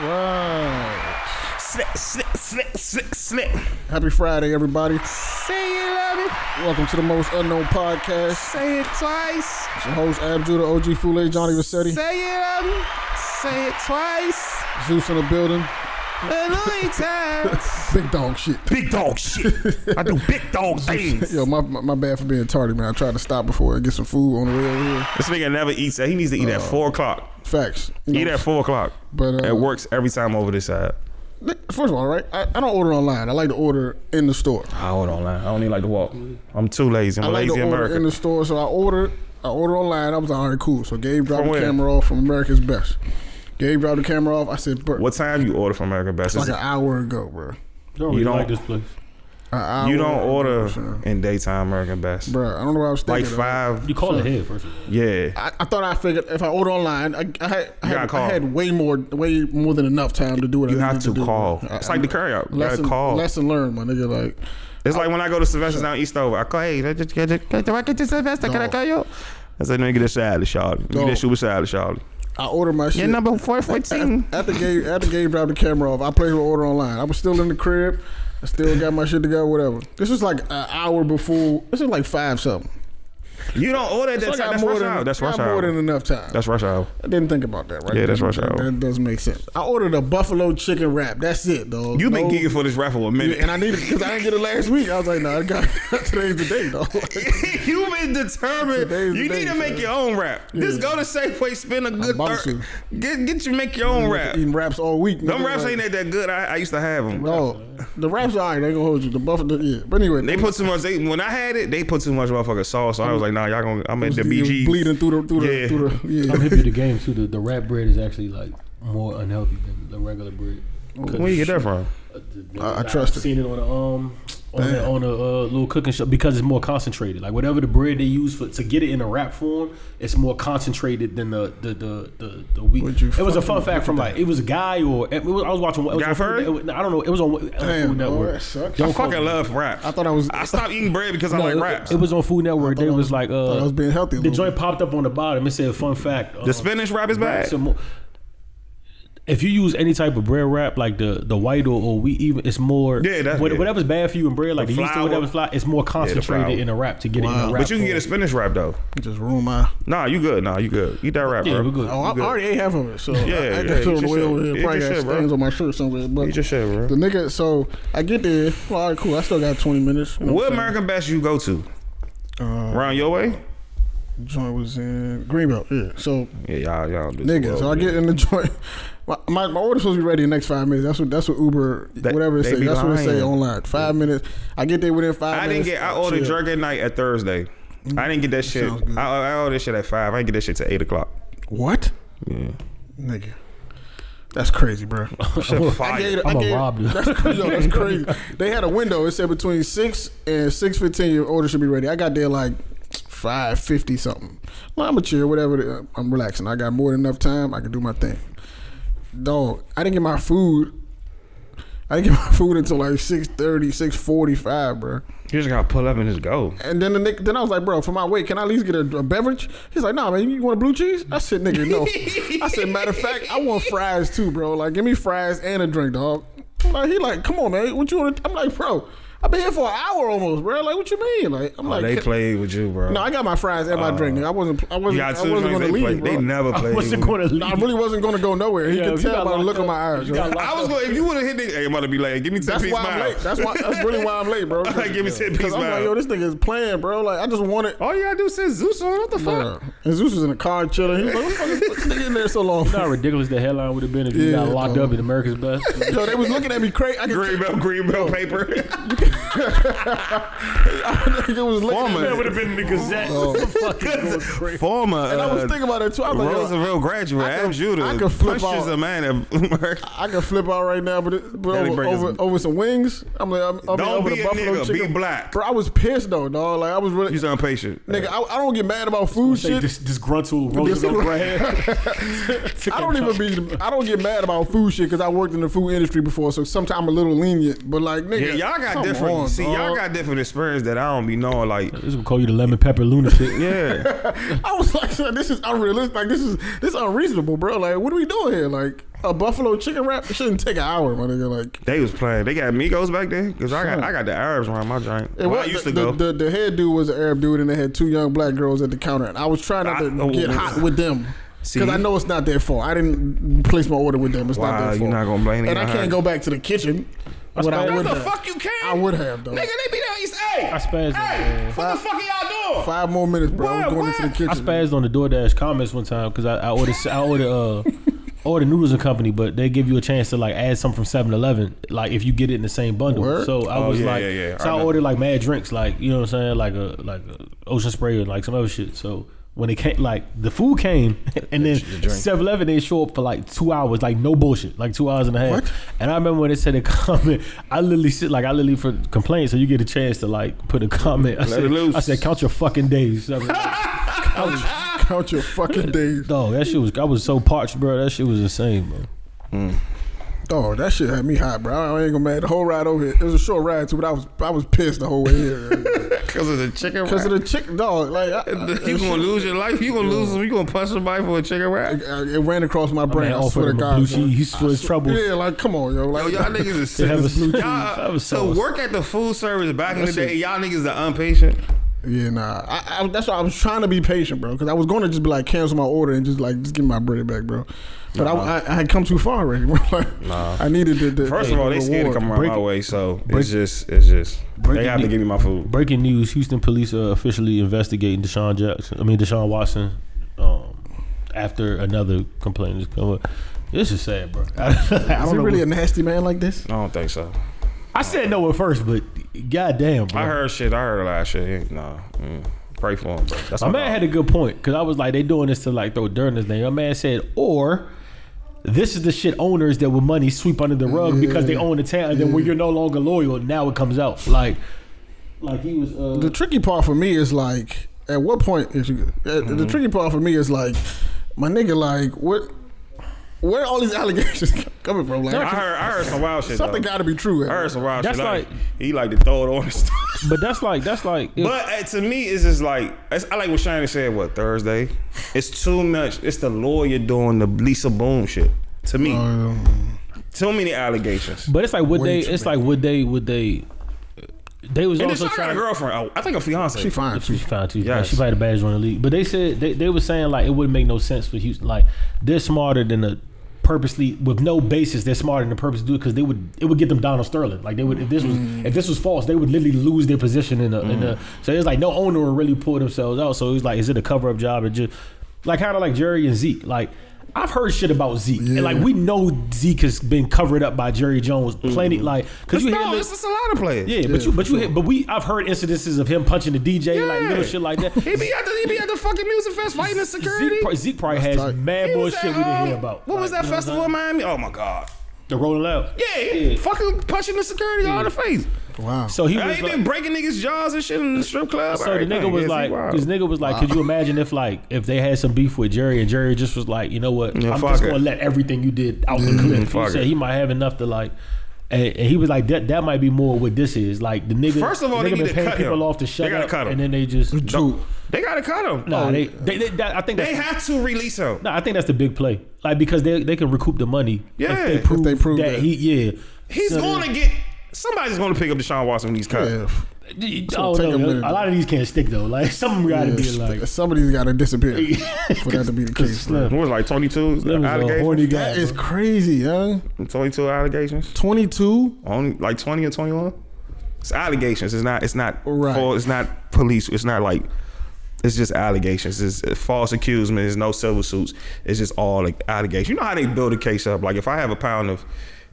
right. Slip. Happy Friday, everybody. Say you love me. Welcome to the Most Unknown Podcast. Say it twice. It's your host, Ab Judah, OG Fule, Johnny Rossetti. Say you love me. Say it twice. Zeus in the building. And only times. Big dog shit. Big dog shit. I do big dog things. Yo, my bad for being tardy, man. I tried to stop before I get some food on the way over here. This nigga never eats that. He needs to eat at 4 o'clock. Facts. Eat at 4 o'clock. But it works every time over this side. First of all, right, I don't order online. I like to order in the store. I order online. I don't even like to walk. I'm too lazy. I'm I like lazy to order American. in the store, so I order online. I was like, all right, cool. So Gabe dropped From the where? camera off from America's Best. Gabe dropped the camera off. I said, bro, What time you order from American Best? it's like an hour ago, bro. You don't like this place. You don't order son. in daytime American Best. Bro, I don't know what I was Like thinking. 5. You call ahead first of all. Yeah. I thought I figured if I order online, I had way more than enough time to do what You I have needed to do. call. It's like the carry out. You gotta Lesson, call. lesson learned, my nigga. Like, It's like when I go to Sylvester's down Eastover. I call, hey, do I get to Sylvester? Can I call you? I said, no, you get a salad, Charlie. You get a super salad, Charlie. I ordered my shit. Your number 414. After Gabe dropped the camera off, I placed my order online. I was still in the crib. I still got my shit together, whatever. This is like an hour before. This is like 5 something. You don't order at that So I time. got That's more rush than hour. That's rush more than hour. enough time. That's rush hour. I didn't think about that, right? Yeah, that's rush hour. That doesn't make sense. I ordered a buffalo chicken wrap. That's it, dog. You've been geeking for this raffle a minute. And I needed because I didn't get it last week. I was like, no, I got today's the day, dog. You've been determined. Today's the You day, need to make son. your own rap. Just go to Safeway, spend a good about third. Get you make your own rap. Eating wraps all week. Them nigga, raps like, ain't that good. I used to have them. No, the wraps are alright. They gonna hold you. The buffalo, yeah. But anyway, They put too much. When I had it, they put too much motherfucking sauce. So I was like, nah, y'all gonna. I'm at the BG. bleeding through the Yeah. yeah. I'm hip to the game too. The wrap bread is actually like more unhealthy than the regular bread. Where you get that from? I trust it. I've seen it on a little cooking show because it's more concentrated. Like whatever the bread they use to get it in a wrap form, it's more concentrated than the wheat. Would you It was a fun fucking fact from look at like it was a guy or I was watching. It was Guy on Fieri? Food, I don't know. It was on Damn, Food bro, Network. that sucks. I fucking love rap. I thought I was. I stopped eating bread because I No, like raps. It was on Food Network. They I was like thought I was being healthy. a the little joint popped up on the bottom. It said fun fact. The spinach wrap is bad. If you use any type of bread wrap, like the white or wheat, even it's more. Yeah, that's good. whatever's bad for you in bread, like The the yeast or flour. whatever's flour, it's more concentrated flour. in a wrap to get it in Wow. a wrap. But you can get a form. spinach wrap though. bit. Just ruin my. Nah, you good. Nah, you good. Eat that wrap, Yeah, bro. we're good. Oh, I already ate half of it, so I got yeah, that shit on eat the way your over shit. here. Eat Probably your got shit, bro. stains on my shirt somewhere. But Eat your shit, bro. the nigga, so I get there. Well, all right, cool. I still got 20 minutes. You know What what I'm American Best you go to? Around your way? saying? Joint was in Greenbelt. Yeah. So Yeah, y'all do. nigga, so I get in the joint. My order's supposed to be ready in the next 5 minutes. That's what Uber, whatever it they say. be That's what it say lying. online. 5 minutes. I get there within 5 I minutes. didn't get. I ordered Chill. jerk at night at Thursday. I didn't get that shit. Sounds good. I ordered that shit at 5. I didn't get that shit till 8 o'clock. What? Yeah. Nigga. That's crazy, bro. Shit fire. I'm a rob you. That's crazy. They had a window. It said between 6 and 6:15 your order should be ready. I got there like 5:50 something. Well, I'm a chill, whatever. I'm relaxing. I got more than enough time. I can do my thing. Dog, I didn't get my food. Until like 6:30, 6:45, bro. You just gotta pull up and just go. And then then I was like, bro, for my weight, can I at least get a beverage? He's like, nah, man, you want a blue cheese? I said, nigga, no. I said, matter of fact, I want fries too, bro. Like, give me fries and a drink, dog. Like, he like, come on, man, what you want? I'm like, bro, I've been here for an hour almost, bro. Like, what you mean? Like, I'm like, They played with you, bro. no, I got my fries and my drink. I wasn't You got two going drinks. to They leave, played. bro. They never played. wasn't with going to leave. No, I really wasn't going to go nowhere. He Yeah, could if you tell got by the look locked in my up, eyes. you Yo. got locked I was going. If you would have hit, hey, I'm about to be like, give me 10 That's piece why I'm late. miles. That's really why I'm late, bro. Like, give me 10 piece Because I'm like, miles. yo, this nigga is playing, bro. Like, I just wanted. All you gotta do is say Zeus on. What the fuck? Bruh. And Zeus was in the car chilling. He was like, what the fuck is this nigga in there so long? You know how ridiculous the headline would have been if you Yeah, got locked dog. up in America's Best. Yo, they was looking at me crazy. I Green belt paper. It was looking at me. That would have been in the Gazette. Fucking going crazy. Former And I was thinking about it too. I was like, yo, Roosevelt graduate, I Ab could Judah, flip punches out. a man at I can flip out right now, but Belly breakers. over some wings. I'm like, Don't over be the a buffalo nigga, chicken. be black. Bro, I was pissed though, dog. Like I was really, He's impatient. nigga. I don't get mad about food Say shit. disgruntled Roosevelt grad. I don't get mad about food shit because I worked in the food industry before, so sometimes I'm a little lenient. But like, nigga, Yeah, y'all got come different. on, see, y'all dog. got different experience that I don't be knowing. Like, This will call you the lemon pepper lunatic. yeah, I was like, son, this is unrealistic. Like, this is unreasonable, bro. Like, what are we doing here? Like, a buffalo chicken wrap, it shouldn't take an hour, my nigga. Like They was playing. They got Migos back there because I got the Arabs around my joint. I used to go. The head dude was an Arab dude, and they had 2 young black girls at the counter, and I was trying not to get hot with them. Because I know it's not their fault. I didn't place my order with them. It's not their fault. You're not gonna blame them. And I can't go back to the kitchen. What the fuck you can? I would have though. Nigga, they be down east. Hey, I spazzed. Hey, what the fuck are y'all doing? 5 more minutes, bro. I'm going into the kitchen. I spazzed on the DoorDash comments one time because I ordered noodles and company, but they give you a chance to like add something from 7-Eleven, like if you get it in the same bundle. Word? So I was So I ordered like mad drinks, like you know what I'm saying, like a Ocean Spray or like some other shit. So when it came, like the food came, and then 7-Eleven didn't show up for like 2 hours, like no bullshit, like 2 hours and a half. What? And I remember when they said a comment, I literally for complaints, so you get a chance to like put a comment. I said, count your fucking days. Count your fucking days. Dog, that shit was. I was so parched, bro. That shit was insane, bro. Oh, that shit had me hot, bro. I ain't gonna mad. The whole ride over here, it was a short ride too, but I was pissed the whole way here. Because of the chicken wrap? Because of the chicken, dog. Like you gonna lose your life? You gonna lose? You gonna punch somebody for a chicken wrap? It ran across my brain. I swear to God. Blue cheese for his troubles. Yeah, like come on, yo. Like y'all niggas is sick. So work at the food service back in the day. Y'all niggas are impatient. Yeah, nah. I that's why I was trying to be patient, bro. Because I was going to just be like cancel my order and just give me my bread back, bro. But I had come too far already. I needed the First of all, they scared to come around my way, so it's just they have to give me my food. Breaking news: Houston police are officially investigating Deshaun Watson after another complaint has come up. This is sad, bro. Is he really a nasty man like this? I don't think so. I said no at first, but goddamn, bro. I heard a lot of shit. Pray for him, bro. That's my man had a good point because I was like, they doing this to like throw dirt in his name. My man said, or this is the shit owners that with money sweep under the rug because they own the town, and then when you're no longer loyal, now it comes out. Like he was. The tricky part for me is like, at what point is you? The tricky part for me is like, my nigga, like what? Where are all these allegations coming from? Like, I heard some wild shit. Something got to be true. I heard some wild shit. Like he like to throw it on the stuff. But that's like. But to me, it's just like I like what Shiny said. What Thursday? It's too much. It's the lawyer doing the Lisa Boone shit. To me, too many allegations. But it's like would they? They was and also trying. Got a girlfriend. I think a fiance. She fine. She's fine too. Yes. She probably the baddest one in the league. But they said they were saying like it wouldn't make no sense for Houston. Like they're smarter than the. Purposely with no basis, they're smarter than the purpose to do it because it would get them Donald Sterling. Like they would if this was false, they would literally lose their position in the. So it's like no owner would really pull themselves out. So it's like, is it a cover up job or just like kind of like Jerry and Zeke? Like I've heard shit about Zeke, and like we know Zeke has been covered up by Jerry Jones plenty. Like because it's a lot of players. Yeah, I've heard incidences of him punching the DJ, like little shit like that. He be at the fucking music fest fighting the security. Zeke probably has mad bullshit we didn't hear about. What was that festival in Miami? Oh my God. The Rolling Loud. Yeah, fucking punching the security all in the face. Wow. So he was been breaking niggas' jaws and shit in the strip club. So the nigga was like, could you imagine if they had some beef with Jerry and Jerry just was like, you know what, I'm just gonna let everything you did out the cliff. He said he might have enough to like, and he was like that might be more what this is. Like the nigga. First of all, they need to cut people him. Off to shut up, cut him. and then they just. They gotta cut him. No, I think they have to release him. No, I think that's the big play. Like because they can recoup the money. Yeah, if they prove that he's gonna get. Somebody's gonna pick up Deshaun Watson when he's cut. A lot of these can't stick though. Like some of them gotta be like somebody's gotta disappear for that to be the case. What was like 22 allegations? That is crazy, young. 22 allegations. 22. Only like 20 or 21. It's allegations. It's not. Right. It's not police. It's not like. It's just allegations. It's false accusation. There's no civil suits. It's just all like allegations. You know how they build a case up? Like if I have a pound of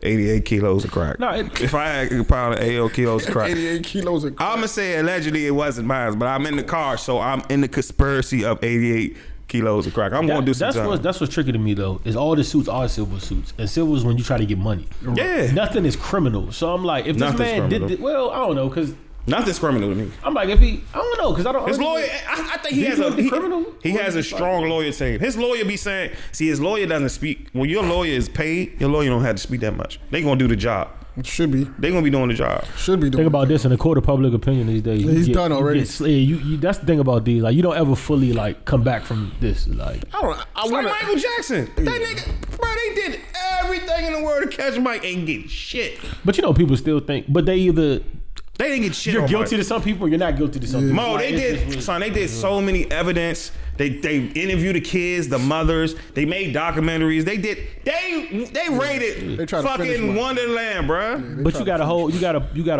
88 kilos of crack. If I had a pound of 88 kilos of crack. 88 kilos of crack. I'm going to say allegedly it wasn't mine, but I'm in the car, so I'm in the conspiracy of 88 kilos of crack. I'm going to do some time. That's what's tricky to me, though, is all the suits are civil suits. And civil is when you try to get money. Yeah. Nothing is criminal. So I'm like, if this man did, well, I don't know, because... Nothing's criminal to me. I'm like, if he, I don't know, because I don't. His lawyer, I think he has a strong lawyer team. His lawyer be saying, see, his lawyer doesn't speak. When your lawyer is paid, your lawyer don't have to speak that much. They gonna do the job. It should be. They gonna be doing the job. Should be doing. Think about this in the court of public opinion these days. He's done already. That's the thing about these. Like, you don't ever fully like come back from this. Like, like Michael Jackson. That nigga, bro, they did catch Mike ain't get shit. But people still think, but they didn't get shit. You're on guilty Mike. to some people, or you're not guilty to some people. Mo, Like, they did so many evidence. They interviewed the kids, the mothers. They made documentaries. They raided They tried to finish fucking one. Wonderland, bruh. But you got a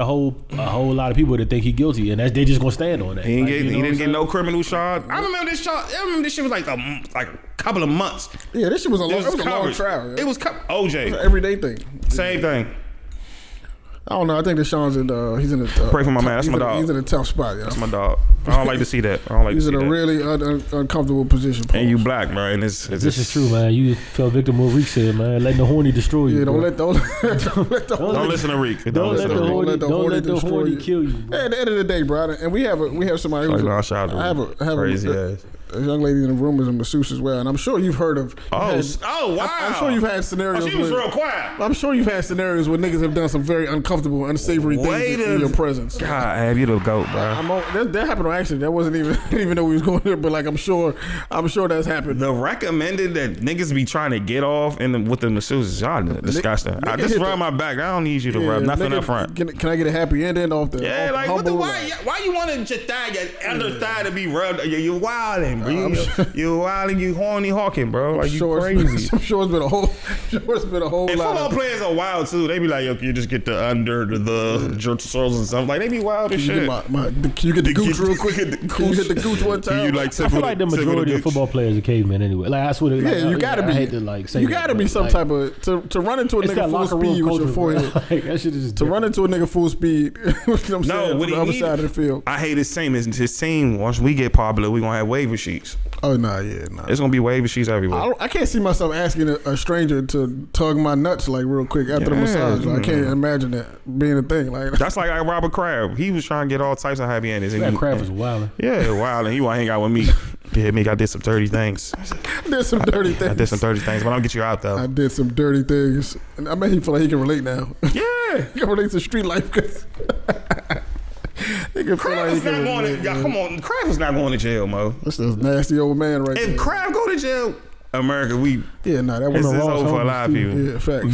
whole lot of people that think he guilty, and they just gonna stand on that. He Like, didn't get no criminal charge. I remember this shit was like a couple of months. Yeah, this shit was a long, It it was a long covered. trial. Yeah. It was OJ. Everyday thing. Same thing. I don't know. I think that Sean's he's in a Pray for my man. That's my dog. He's in a tough spot. Yeah. That's my dog. I don't like to see that. I don't like He's to see in a that. really uncomfortable position. And you black, bro. And it's This is true, man. You fell victim of what Reek said, man. Letting the horny destroy you. Yeah, don't bro. let the Don't listen to Reek. Don't let the horny kill you. Hey, at the end of the day, bro, and we have somebody who's Shout out to I have a crazy ass. a young lady in the room is a masseuse as well, and I'm sure you've heard of. Wow. I'm sure you've had scenarios. She was where, real quiet. I'm sure you've had scenarios where niggas have done some very uncomfortable, unsavory things in your presence. God, have you the goat, bro? That happened on accident. That wasn't even I didn't even know we was going there, but like I'm sure that's happened. The recommended that niggas be trying to get off with the masseuses, y'all disgusting. I just rub my back. I don't need you to rub nothing up front. Can I get a happy ending off the? Yeah, off like the what the humble, why you want your thigh, your under thigh to be rubbed? You wilding, bro. You wilding, you horny hawking, bro. Like you crazy. I'm sure it's been a whole. And lot. football players are wild too. They be like, yo, can you just get the under the jerseys and stuff? Like they be wild as shit. Can you get the gooch real quick? Can you get the gooch one time? I feel like the majority of football players are cavemen anyway. Like that's what. You gotta be. I hate to like say. You gotta be some type of to run into a nigga full speed with your forehead. Like, that shit is to run into a nigga full speed. What I'm saying, from the other side of the field. I hate his team. His team. Once we get popular, we gonna have waiver sheets. Oh nah. It's gonna be waiver sheets everywhere. I can't see myself asking a stranger to tug my nuts like real quick after the massage. Like, I can't imagine that being a thing. Like that's like Robert Kraft. He was trying to get all types of happy endings. That Kraft was wild. Yeah, wild, and he want to hang out with me. Yeah, me, I did some dirty things. I did some dirty things. I did some dirty things, but I'll get you out though. I did some dirty things, and I bet he feel like he can relate now. Yeah, he can relate to street life because. Kraft is not going to. Come on, Kraft is not going to jail, Mo. That's a nasty old man right there. If Kraft go to jail, America, that wasn't over for a lot of people. Yeah, facts.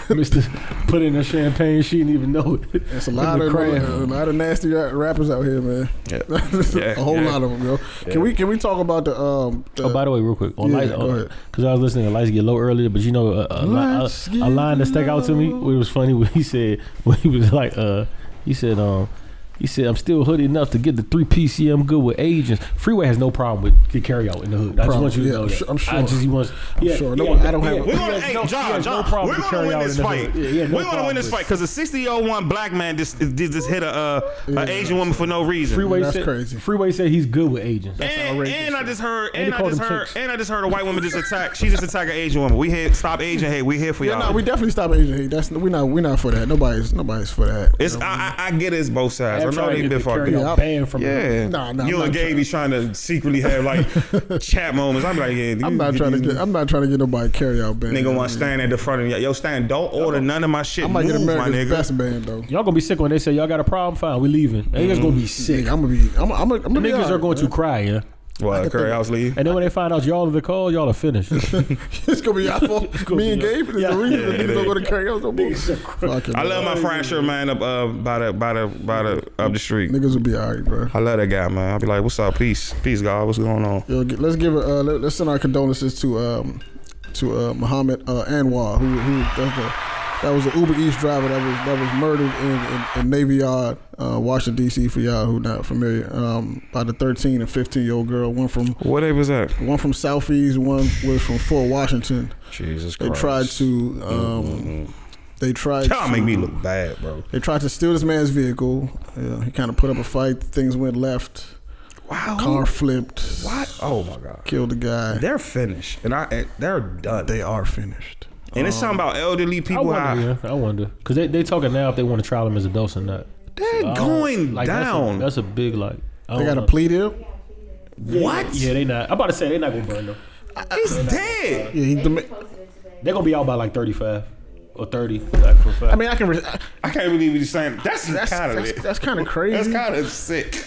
Mr. Put in a champagne, she didn't even know it. There's a lot of nasty rappers out here, man. Yeah. A whole lot of them, yo. Yeah. Can we talk about the oh, by the way, real quick, because I was listening to Lights Get Low earlier, but you know, a line that stuck out to me, it was funny when he was like, he said, I'm still hoodie enough to get the 3-piece. Yeah, I'm good with agents. Freeway has no problem with the carry out in the hood. I just want you to know that. I'm sure. I don't have. We're gonna, John, we're gonna win this fight. We're gonna win this fight because a 60-01 black man just hit a Asian woman for no reason. Crazy. Freeway said he's good with agents. And I just heard a white woman just attack. She just attacked an Asian woman. We here, stop Asian hate. We here for y'all. No, we definitely stop Asian hate. We're not for that. Nobody's for that. It's I get it's both sides. I know they been fucked up. Yeah. You and Gabe trying to secretly have like chat moments. I'm like, yeah. I'm not trying to get nobody carry out band. Nigga want to stand at the front of yo, Stan, don't order none of my shit. I might get America's my best band though. Y'all gonna be sick when they say y'all got a problem. Fine, we leaving. Niggas gonna be sick. I'm gonna be. Niggas are going to cry. Yeah. Well, Curry House leave. And then when they find out y'all are the call, y'all are finished. It's gonna be y'all fault. Me and Gabe. There's a reason that niggas don't go to Curry House no more. I love my friend shirt man up by the up the street. Niggas will be alright, bro. I love that guy, man. I'll be like, what's up? Peace, God. What's going on? Yo, let's send our condolences to Muhammad Anwar, that was an Uber Eats driver that was murdered in Navy Yard, Washington D.C. For y'all who not familiar, by the 13 and 15-year-old girl. One from what day was that? One from Southeast. One was from Fort Washington. Jesus Christ! They tried to. Y'all make me look bad, bro. They tried to steal this man's vehicle. He kind of put up a fight. Things went left. Wow. Car flipped. What? Oh my God. Killed the guy. They're finished, and they're done. They are finished. And it's something about elderly people. I wonder. Because they talking now if they want to trial them as adults or not. They're going down. That's a big, like... They got a plea deal? What? Yeah, they not. I'm about to say they not going to burn them. He's dead. Yeah, they're going to be out by like 35. or 30. Like, for a fact. I mean, I can't believe you're saying that's kind of crazy. That's kind of sick.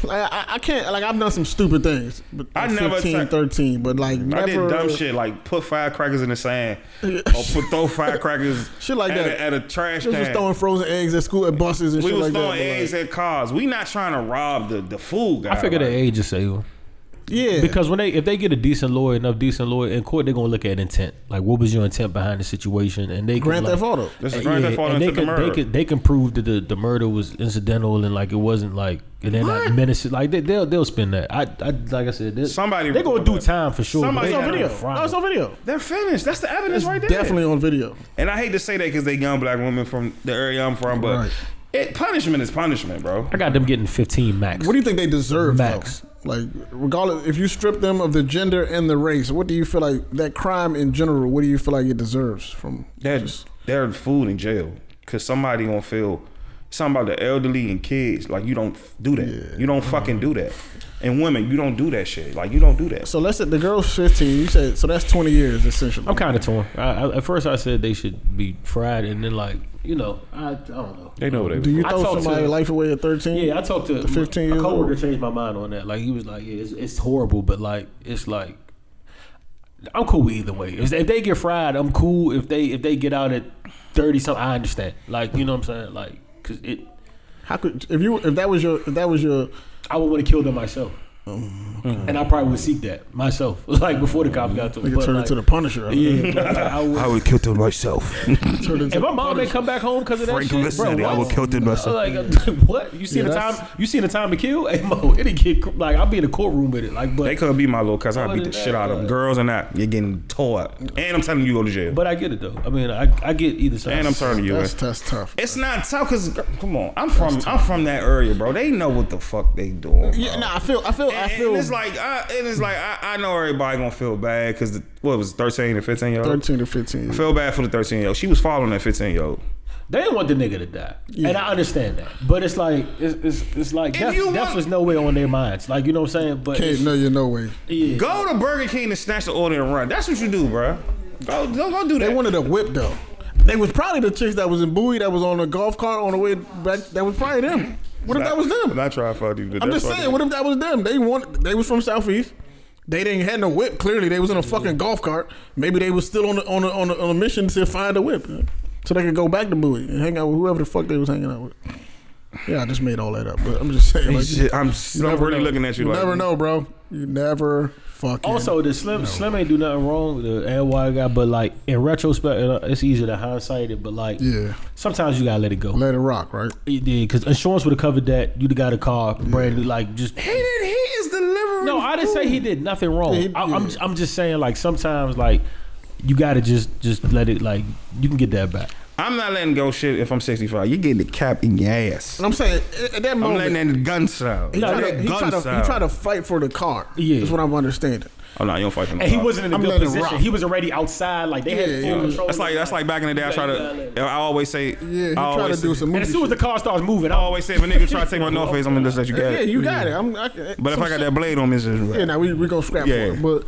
Like I can't, like I've done some stupid things. But I like never 15, 13, but like I did dumb shit like put firecrackers in the sand or throw firecrackers shit like that at a trash can. can. We was throwing frozen eggs at school at buses and shit like that. We was throwing eggs at cars. We not trying to rob the food guy. I figure the age is safe. Yeah, because if they get a decent lawyer in court, they're gonna look at intent. Like, what was your intent behind the situation? And they Grand Theft Auto. This is Grand Theft Auto into the murder. They can prove that the murder was incidental and like it wasn't like and they're not menacing. Like they'll spin that. I like I said, they're gonna do time for sure. Somebody on video. No, it's on video. They're finished. That's the evidence right there. Definitely on video. And I hate to say that because they young black women from the area I'm from, but punishment is punishment, bro. I got them getting 15 max. What do you think they deserve, max? Though? Like, regardless, if you strip them of the gender and the race, what do you feel like that crime in general? What do you feel like it deserves from? They're food in jail because somebody gonna feel something about the elderly and kids. Like you don't do that. Yeah. You don't fucking do that. And women, you don't do that shit. Like you don't do that. So let's say the girl's 15. You said so that's 20 years essentially. I'm kind of torn. At first I said they should be fried, and then like. I don't know. They know what they do. You throw somebody's life away at 13? Yeah, I talked to 15 years old. A coworker old. changed my mind on that. Like he was like, yeah, it's horrible, but like it's like I'm cool with either way. If they get fried, I'm cool. If they get out at 30 something, I understand. Like you know what I'm saying? Like because it. How could if that was your I would want to kill them myself. And I probably would seek that myself, like before the cops got to me. Turn into the Punisher. I would kill them myself. If my mom may come back home because of that shit, bro, I would kill them myself. Like, what? You seen the time? You seen the time to kill? Hey Mo, it'll get like I'll be in the courtroom with it. Like, but they couldn't be my little cuz I beat the shit out of them. Girls and that, you're getting tore up. And I'm telling you, go to jail. But I get it though. I mean, I get either side. And I'm telling you, that's tough. It's not tough because come on, I'm from that area, bro. They know what the fuck they doing. Yeah, nah, I feel. And it's like I know everybody gonna feel bad because what was 13 and 15 year old? 13 to 15. I feel bad for the 13 year old. She was following that 15 year old. They didn't want the nigga to die, and I understand that. But it's like it's like death was nowhere on their minds. Like you know what I'm saying? But you're no way. Yeah. Go to Burger King and snatch the order and run. That's what you do, bro. Go do that. They wanted a whip though. They was probably the chicks that was in Bowie that was on a golf cart on the way back. That was probably them. What if that was them? I'm not trying to fuck you. I'm just saying, what if that was them? They was from Southeast. They didn't had no whip. Clearly, they was in a fucking golf cart. Maybe they was still on a mission to find a whip, so they could go back to Bowie and hang out with whoever the fuck they was hanging out with. Yeah, I just made all that up, but I'm just saying. Like, I'm really looking at you. You like never know, bro. You never fucking. Also, the Slim ain't do nothing wrong. The NY guy, but like in retrospect, it's easier to hindsight it. But like, sometimes you gotta let it go. Let it rock, right? It did because insurance would have covered that. You'd have got a car, brand new, like just. He is delivering. No, I didn't say he did nothing wrong. I'm just saying like sometimes like you gotta just let it like you can get that back. I'm not letting go shit if I'm 65. You getting the cap in your ass. And I'm saying at that moment, I'm letting that gun sound. He tried to fight for the car. Yeah, that's what I'm understanding. Oh no, you don't fight for no. And he wasn't in a good position. He was already outside. Like they had full control. That's like back in the day. I always say. Yeah, he tried to do some movie. And as soon as the car starts moving, I always say if a nigga try to take my North Face, I'm gonna just let you get it. Yeah, you got it. But if I got that blade on me, it's just yeah. Now we gonna scrap for it. But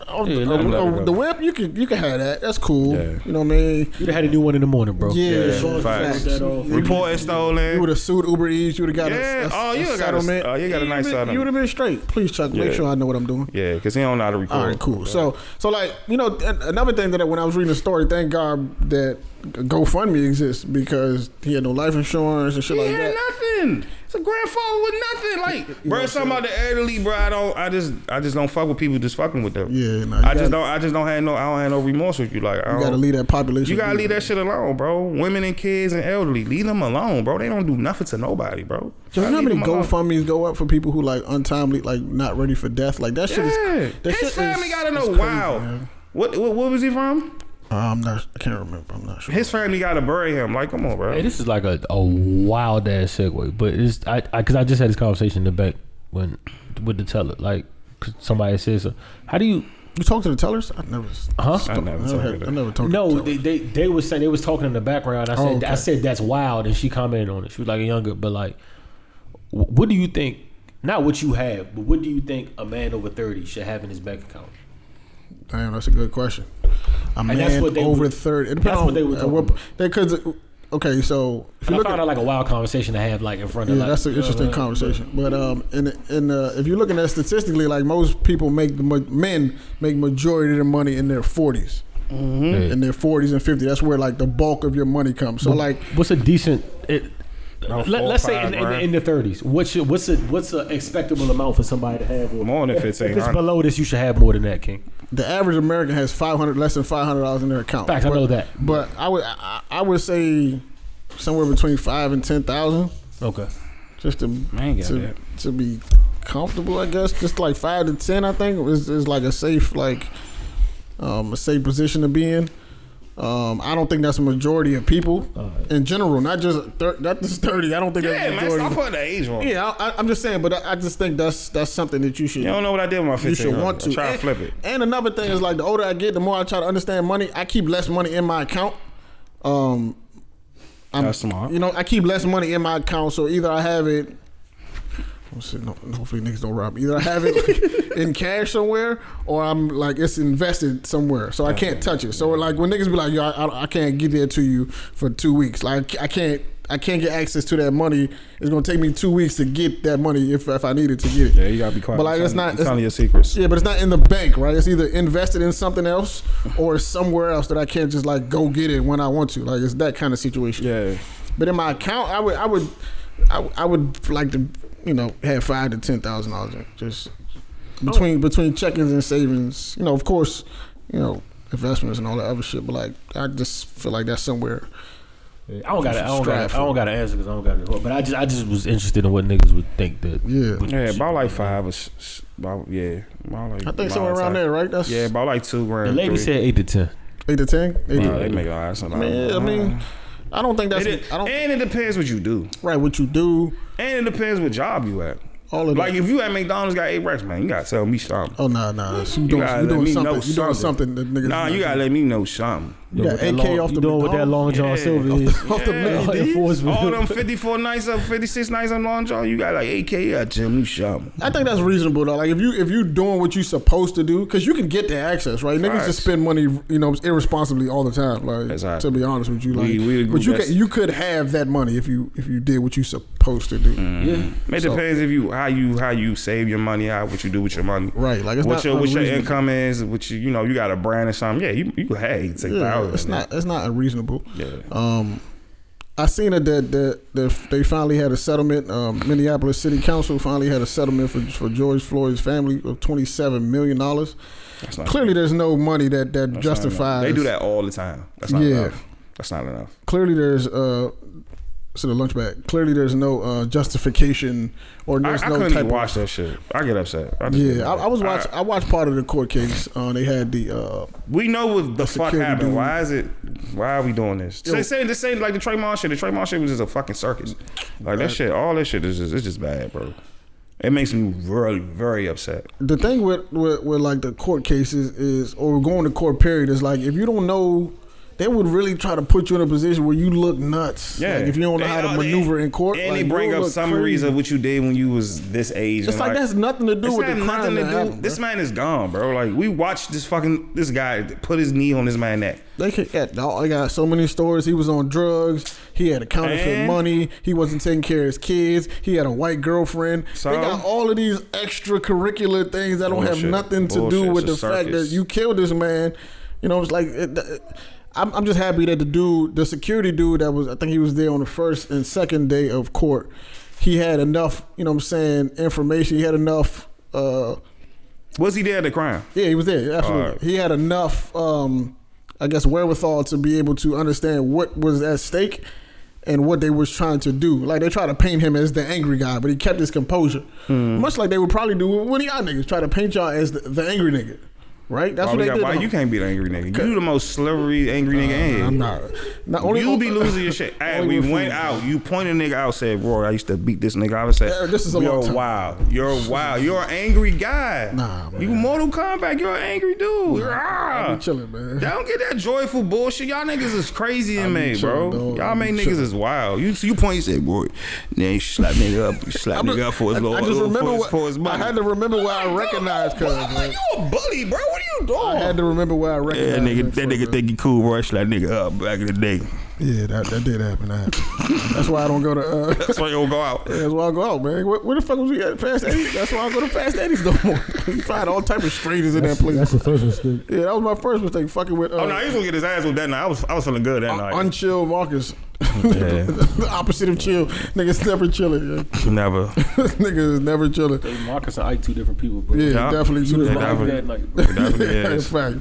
the whip, you can have that. That's cool. Yeah. You know what I mean? You'd have had a new one in the morning, bro. Yeah. Facts. Report stolen. You would have sued Uber Eats. You would have got a settlement. You got a nice settlement. You would have been straight. Please, Chuck, make sure I know what I'm doing. Yeah, because he don't know how to record. All right, cool. So like, you know, another thing that when I was reading the story, thank God that GoFundMe exists because he had no life insurance and shit like that. He had nothing. It's a grandfather with nothing. Like, bro, it's something about the elderly, bro. I just don't fuck with people just fucking with them. Yeah, no, I don't have no remorse with you. Like, you gotta leave that population. You gotta leave that shit alone, bro. Women and kids and elderly, leave them alone, bro. They don't do nothing to nobody, bro. So you know how many GoFundMes go up for people who like untimely, like not ready for death? Like that shit is. His family gotta know. Wow. Man. What was he from? I can't remember. I'm not sure. His family got to bury him. Like, come on, bro. Hey, this is like a wild ass segue, but it's because I just had this conversation in the back with the teller. Like, somebody says, "How do you talk to the tellers?" I never talked to No, they was saying they was talking in the background. I said that's wild, and she commented on it. She was like a younger, but like, what do you think? Not what you have, but what do you think a man over 30 should have in his bank account? Damn, that's a good question. a man over 30. It depends that's on what they were talking about. Okay, so if you look at like a wild conversation to have like in front of. Yeah, that's an interesting conversation. But if you're looking at statistically, like most people men make majority of their money in their 40s. In their 40s and 50s, that's where like the bulk of your money comes. So like, what's a decent? Let's say in the 30s. What's an expectable amount for somebody to have? More than 15. If it's below this, you should have more than that, King. The average American has less than $500 in their account. Facts, I know that. But I would say somewhere between 5 and 10,000. Okay. Just to be comfortable, I guess. Just like 5 to 10, I think is like a safe position to be in. I don't think that's a majority of people in general, not just 30. I don't think that's a majority. Man, stop putting the age on. Yeah, I'm just saying, but I just think that's something that you should. You don't know what I did with my 15. You should want to try to flip it. And another thing is like the older I get, the more I try to understand money. I keep less money in my account. That's smart. You know, I keep less money in my account, so either I have it. Hopefully niggas don't rob me. Either I have it like, in cash somewhere, or I'm like it's invested somewhere, so I can't touch it. So like when niggas be like, "Yo, I can't get that to you for 2 weeks," like I can't get access to that money. It's gonna take me 2 weeks to get that money if I needed to get it. Yeah, you gotta be quiet. But like it's telling your secrets. Yeah, but it's not in the bank, right? It's either invested in something else or somewhere else that I can't just like go get it when I want to. Like it's that kind of situation. Yeah. But in my account, I would like to, you know, have $5,000 to $10,000 in just between checkings and savings. You know, of course, you know, investments and all that other shit. But like, I just feel like that's somewhere. I don't got to answer because I don't got it. But I just was interested in what niggas would think that. Yeah, about like 5 or about like. I think somewhere around there, right? That's about like 2 grand. The lady said 8 to 10. 8 to 10. They make a lot of something. I mean. I don't think that's. And it depends what you do. Right, what you do. And it depends what job you at. All of like that. if you at McDonald's got 8 racks, man, you gotta tell me something. Oh nah. You doing something that niggas. Nah, you gotta let me know something. You got AK off the doing with that Long John Silver. Off the all them 54 nights up, 56 nights on Long John, you got like AK. Yeah, tell me something. I think that's reasonable though. Like if you doing what you supposed to do, because you can get the access, right? Niggas just spend money, you know, irresponsibly all the time. Like to be honest with you, like, but you could have that money if you did what you supposed to do. Yeah, it depends if how you save your money, what you do with your money. Right, like it's what your income is, what you know, you got a brand or something. Yeah, you take $1,000. It's not unreasonable. Yeah. I seen it that they finally had a settlement. Minneapolis City Council finally had a settlement for George Floyd's family of $27 million. Clearly, there's no money that justifies. They do that all the time. That's not enough. That's not enough. Clearly, there's to the lunch bag. Clearly, there's no justification or there's no couldn't type watch that shit. I get upset. I watched part of the court case. They had the. We know what the fuck happened. Why are we doing this? Saying like the Trayvon shit. The Trayvon shit was just a fucking circus. Like that shit. All that shit is just bad, bro. It makes me really very upset. The thing with like the court cases or going to court period is like if you don't know. They would really try to put you in a position where you look nuts. Yeah. Like if you don't know how to maneuver in court. And they bring up summaries of what you did when you was this age. It's like that's nothing to do with the crime that happened. This man is gone, bro. Like we watched this guy put his knee on this man's neck. They got so many stories. He was on drugs. He had a counterfeit money. He wasn't taking care of his kids. He had a white girlfriend. So, they got all of these extracurricular things that don't have nothing to do with the fact that you killed this man. You know, it's like... I'm just happy that the security dude that was, I think he was there on the first and second day of court, he had enough, you know what I'm saying, information. He had enough. Was he there at the crime? Yeah, he was there. Absolutely. Right. He had enough, I guess, wherewithal to be able to understand what was at stake and what they was trying to do. Like they try to paint him as the angry guy, but he kept his composure. Much like they would probably do with one of y'all niggas, try to paint y'all as the angry nigga. Right? That's what they did. Why you can't be the angry nigga? You the most slivery angry nigga in here. I'm not. You be losing your shit. Hey, we went out. You pointed a nigga out, said, Roy, I used to beat this nigga. I would say, this is a long time. You're wild. You're an angry guy. Nah, man. You Mortal Kombat. You're an angry dude. I'm chilling, man. Don't get that joyful bullshit. Y'all niggas is crazy in me, bro. Y'all make niggas is wild. You point, you say, Roy, then you slap nigga up. You slap nigga up for his little, I just remember for his money. I had to remember what I recognized, cuz. You a bully, bro. What you doing? I had to remember where I recognized that nigga think he cool rush that nigga up back in the day. Yeah, that did happen. That's why I don't go to. That's why you don't go out. Yeah, that's why I go out, man. Where the fuck was we at? Fast Eddie's? That's why I go to Fast Eddie's no more. You find all type of strangers in that place. That's the first mistake. Yeah, that was my first mistake. Fucking with. Oh no, he was gonna get his ass with that night. I was feeling good that night. Unchill Marcus. Yeah. The opposite of chill. Niggas never chilling. Yeah. Never. Niggas is never chilling. Marcus and Ike two different people, bro. Yeah, definitely two different. Definitely is. Fact.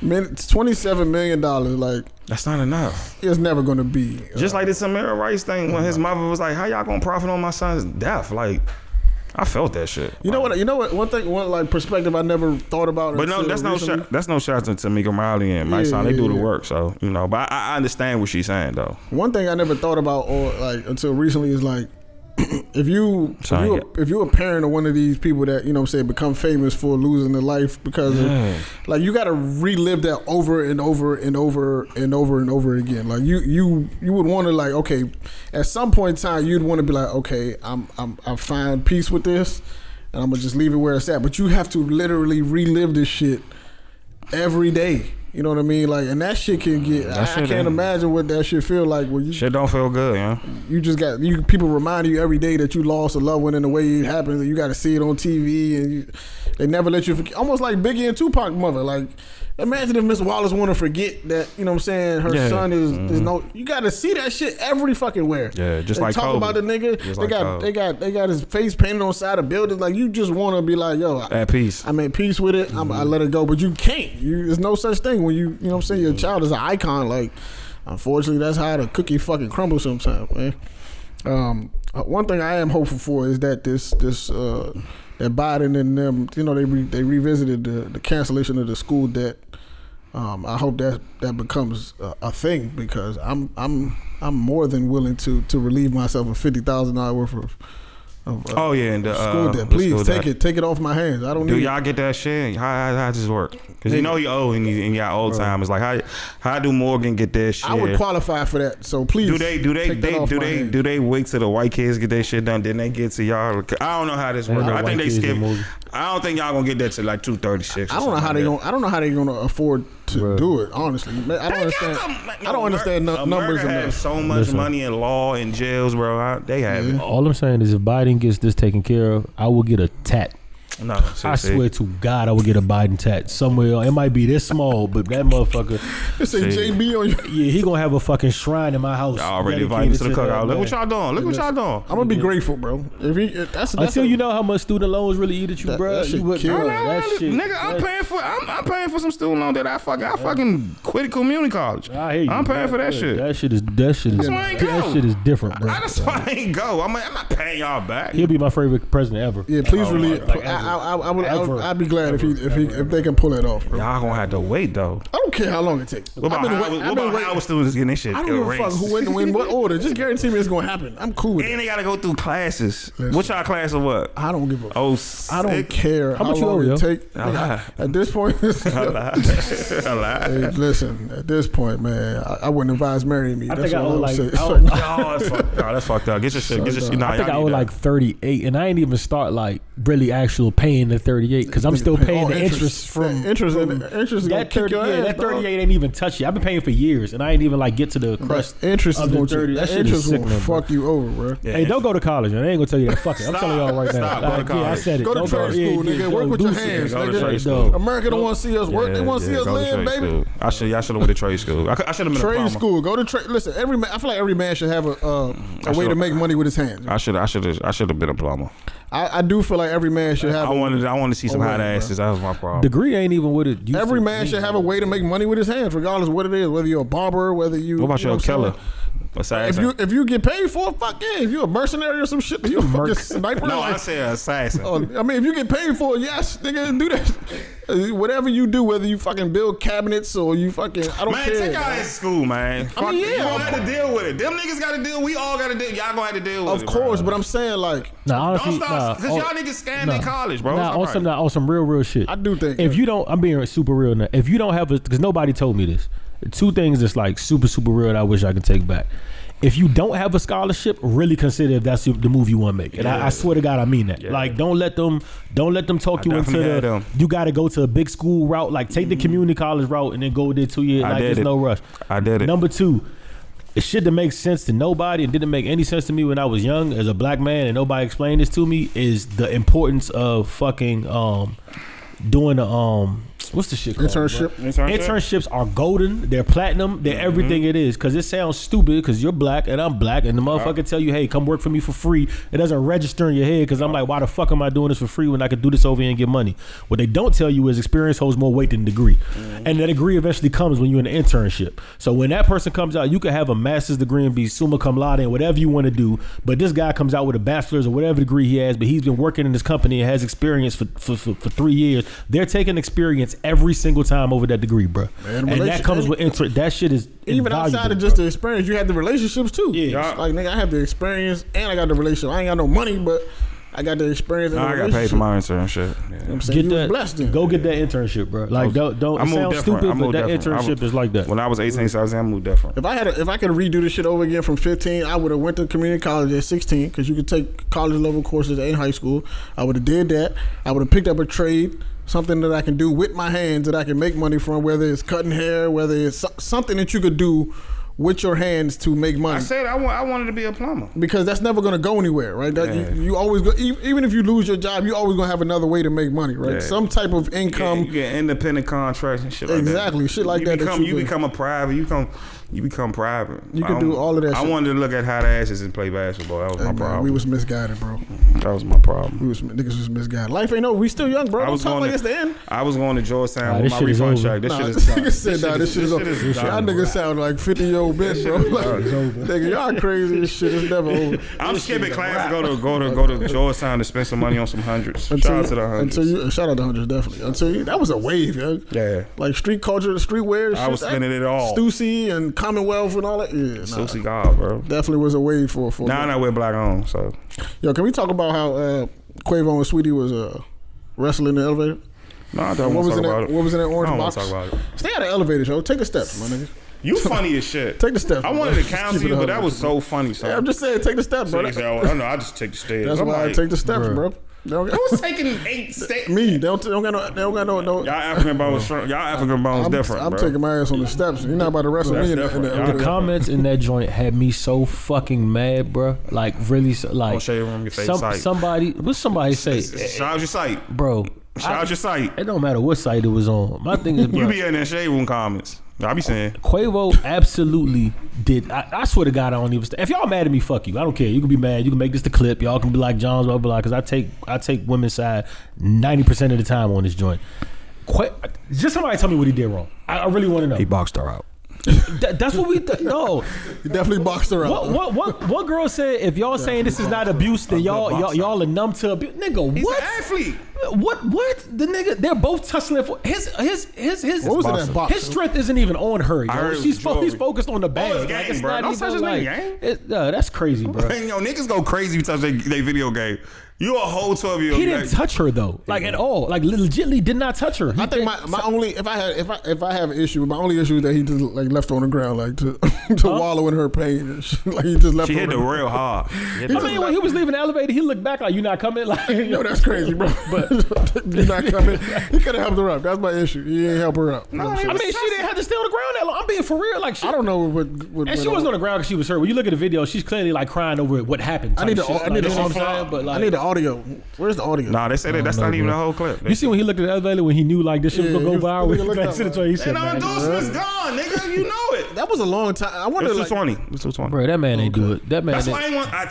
Man, it's $27 million. Like that's not enough. It's never gonna be. Just like this Samira Rice thing when his mother was like, "How y'all gonna profit on my son's death?" Like, I felt that shit. You know what? One like perspective I never thought about. But no, that's no shot to Tamika Riley and Mike Son. They do the work, so you know. But I understand what she's saying though. One thing I never thought about, or like until recently, is like if you a parent of one of these people that you know what I'm saying become famous for losing their life because of, like you got to relive that over and over and over and over and over again. Like you would want to like okay, at some point in time you'd want to be like okay, I find peace with this and I'm gonna just leave it where it's at. But you have to literally relive this shit every day. You know what I mean? Like, and that shit can get. I can't imagine what that shit feel like. When you shit don't feel good, yeah. You just got people reminding you every day that you lost a loved one in the way it happened. You got to see it on TV, and they never let you forget. Almost like Biggie and Tupac mother. Like, imagine if Miss Wallace want to forget that. You know what I'm saying? Her son is no. You got to see that shit every fucking where. Yeah, just they like talk Kobe. about the nigga. They got his face painted on side of buildings. Like you just want to be like, yo, at peace. I made peace with it. I let it go, but you can't. There's no such thing when you know what I'm saying. Your child is an icon. Like, unfortunately, that's how the cookie fucking crumbles sometimes, man. One thing I am hopeful for is that that Biden and them, you know, they revisited the cancellation of the school debt. I hope that becomes a thing because I'm more than willing to relieve myself of $50,000 worth of and the school debt. Please take it off my hands. I don't need. Do y'all get that shit? How does this work? Because you know he old and y'all old time. It's like how do Morgan get that shit? I would qualify for that. So please. Do they wait till the white kids get their shit done? Then they get to y'all? I don't know how this works. I think they skip. I don't think y'all gonna get that to like 236. I don't know how they gonna afford to do it. Honestly, I don't understand. Numbers. America has so much money in law and jails, bro. They have it. All I'm saying is if Biden gets this taken care of, I will get a tat. No, I swear to God, I would get a Biden tat somewhere. It might be this small, but that motherfucker. It say JB on you. Yeah, he gonna have a fucking shrine in my house. I already invited to the cookout. Look what y'all doing. I'm gonna be grateful, bro. Until you know how much student loans really eat at you, bro. Nigga, I'm paying for some student loan that I fucking quit community college. I hear you. I'm paying for that shit. That shit is different, bro. That's why I ain't go. I'm not paying y'all back. He'll be my favorite president ever. Yeah, please really. I'd be glad if they can pull it off. Bro. Y'all gonna have to wait though. I don't care how long it takes. What about Howard students getting this shit? I don't give a fuck who in what order. Just guarantee me it's gonna happen. I'm cool with it. And they gotta go through classes. What y'all class or what? I don't give a. I don't care how long it take. At this point, I lied. Hey, listen. At this point, man, I wouldn't advise marrying me. That's what I would say. That's fucked up. Get your shit. I think I owe like 38, and I ain't even start like really actual paying the 38 because I'm still paying the interest from interest. That 38, that 38 ain't even touchy. I've been paying for years, and I ain't even like get to the crust. Interest of the 30. That interest will fuck you over, bro. Yeah, hey, don't go to college, man. I ain't gonna tell you that. Fuck it. I'm telling y'all right now. I said it. Go to trade school, nigga. Work with your hands, nigga. America don't want to see us work. They want to see us live, baby. I should have went to trade school. I should have been trade school. Go to trade. Listen, I feel like every man should have a way to make money with his hands. I should have been a plumber. I do feel like every man should have. I want to see some hot asses. That was my problem. Degree ain't even what it. Every man should have a way to make money with his hands, regardless of what it is. Whether you're a barber, whether you. What about your killer? If you get paid for it, fuck yeah. If you're a mercenary or some shit, you a fucking sniper. No, I say assassin. I mean, if you get paid for it, yes, nigga, do that. Whatever you do, whether you fucking build cabinets or you fucking, I don't care. Man, take out his school, man. I mean, yeah, you gonna have to deal with it. Them niggas got to deal. We all got to deal. Y'all gonna have to deal with it. Of course, but I'm saying like, honestly, because y'all niggas scammed in college, bro. On some real shit. I do think if you don't, I'm being super real now. If you don't have because nobody told me this. Two things that's like super real that I wish I could take back. if you don't have a scholarship, really consider if that's the move you want to make. And I swear to God, I mean that. Like, don't let them talk you into the. You got to go to a big school route. Like, take the community college route and then go there 2 years. Like, there's no rush. I did it. Number 2, it shit that makes sense to nobody and didn't make any sense to me when I was young as a black man, and nobody explained this to me, is the importance of fucking doing the what's the shit called? Internships are golden. They're platinum. They're everything it is. Because it sounds stupid because you're black and I'm black, and the motherfucker tell you, hey, come work for me for free. It doesn't register in your head because I'm like, why the fuck am I doing this for free when I could do this over here and get money? What they don't tell you is experience holds more weight than degree. And that degree eventually comes when you're in an internship. So when that person comes out, you could have a master's degree and be summa cum laude and whatever you want to do. But this guy comes out with a bachelor's or whatever degree he has, but he's been working in this company and has experience for 3 years. They're taking experience every single time over that degree, bro. Man, and that comes with interest. That shit is even outside of just the experience. You have the relationships too. Yeah, like nigga, I have the experience and I got the relationship. I ain't got no money, but I got the experience. And I got paid for my internship. Yeah. You know I'm saying? Get that. Go get that internship, bro. Like don't. It sounds stupid, but that internship is like that. When I was 18, 17, I moved different. If I could redo this shit over again from 15, I would have went to community college at 16 because you could take college level courses in high school. I would have did that. I would have picked up a trade. Something that I can do with my hands that I can make money from, whether it's cutting hair, whether it's something that you could do with your hands to make money. I said I wanted to be a plumber. Because that's never going to go anywhere, right? You always go, even if you lose your job, you always going to have another way to make money, right? Yeah. Some type of income. You get independent contracts and shit like that. Exactly, shit like that. You become a private. You become private. You can do all of that shit. I wanted to look at hot asses and play basketball. That was my problem. We was misguided, bro. That was my problem. Niggas was misguided. Life ain't over. We still young, bro. Don't talk like it's the end. I was going to Georgetown with my refund check. This shit is done. This shit is over. Y'all niggas sound like 50-year-old bitch, bro. Nigga, y'all crazy as shit. It's never over. I'm skipping class to go to Georgetown to spend some money on some hundreds. Shout out to the hundreds. Shout out to hundreds, definitely. That was a wave, yo. Yeah. Like street culture, streetwear. I was spending it all. Stussy and Commonwealth and all that. Yeah, Stussy God, bro. Definitely was a wave for. Now I wear black on, so. Yo, can we talk about how Quavo and Sweetie was wrestling in the elevator? No, I don't want to talk about it. What was in that orange box? I don't want to talk about it. Stay out of the elevator, show. Take the steps, my nigga. You funny as shit. Take the steps. I wanted to counsel you, but that was so funny, son. Yeah, I'm just saying, take the steps, bro. I just take the stairs. That's why I take the steps, bro. Who's taking 8 steps? Me. They don't got no. Y'all African bones different. I'm taking my ass on the steps. You're not about to wrestle me in the comments in that joint had me so fucking mad, bro. Like really, like don't shade room your face. Somebody say? Shout out your site, bro. Shout out your site. It don't matter what site it was on. My thing is, bro, you be in that shade room comments. I be saying Quavo absolutely did. I swear to God, I don't even. If y'all mad at me, fuck you. I don't care. You can be mad. You can make this the clip. Y'all can be like John's blah blah. Because I take women's side 90% of the time on this joint. Just somebody tell me what he did wrong. I really want to know. He boxed her out. That's what we no. He definitely boxed her out. What girl said? If y'all saying this is not abuse, then y'all are numb to abuse. Nigga, He's what? An athlete. What? The nigga? They're both tussling for his. What was in that box? His strength isn't even on her. Yo. He's focused on the bag. Gang, it's bro. not Don't even like. That's crazy, bro. Yo, niggas go crazy if you touch their video game. You a whole 12-year-old. He didn't touch her though, like at all. Like legitimately did not touch her. I think my only if I have an issue, my only issue is that he just like left her on the ground like to wallow in her pain. Like he just left. She hit the real hard. I mean, when he was leaving the elevator, he looked back like, "You not coming?" Like, yo, that's crazy, bro. But you not coming. He could have helped her up. That's my issue. He ain't help her up. No, I mean, she didn't have to stay on the ground that long. I'm being for real. Like, I don't know what and she wasn't on the ground because she was hurt. When you look at the video, she's clearly like crying over what happened. I need the audio. Where's the audio? Nah, they say that's not even the whole clip. You see when he looked at the elevator when he knew like this shit was gonna go viral. He said, "No endorsement's gone, nigga. You know it." That was a long time. I wonder. It's 220. Bro, that man ain't do it. That man. That's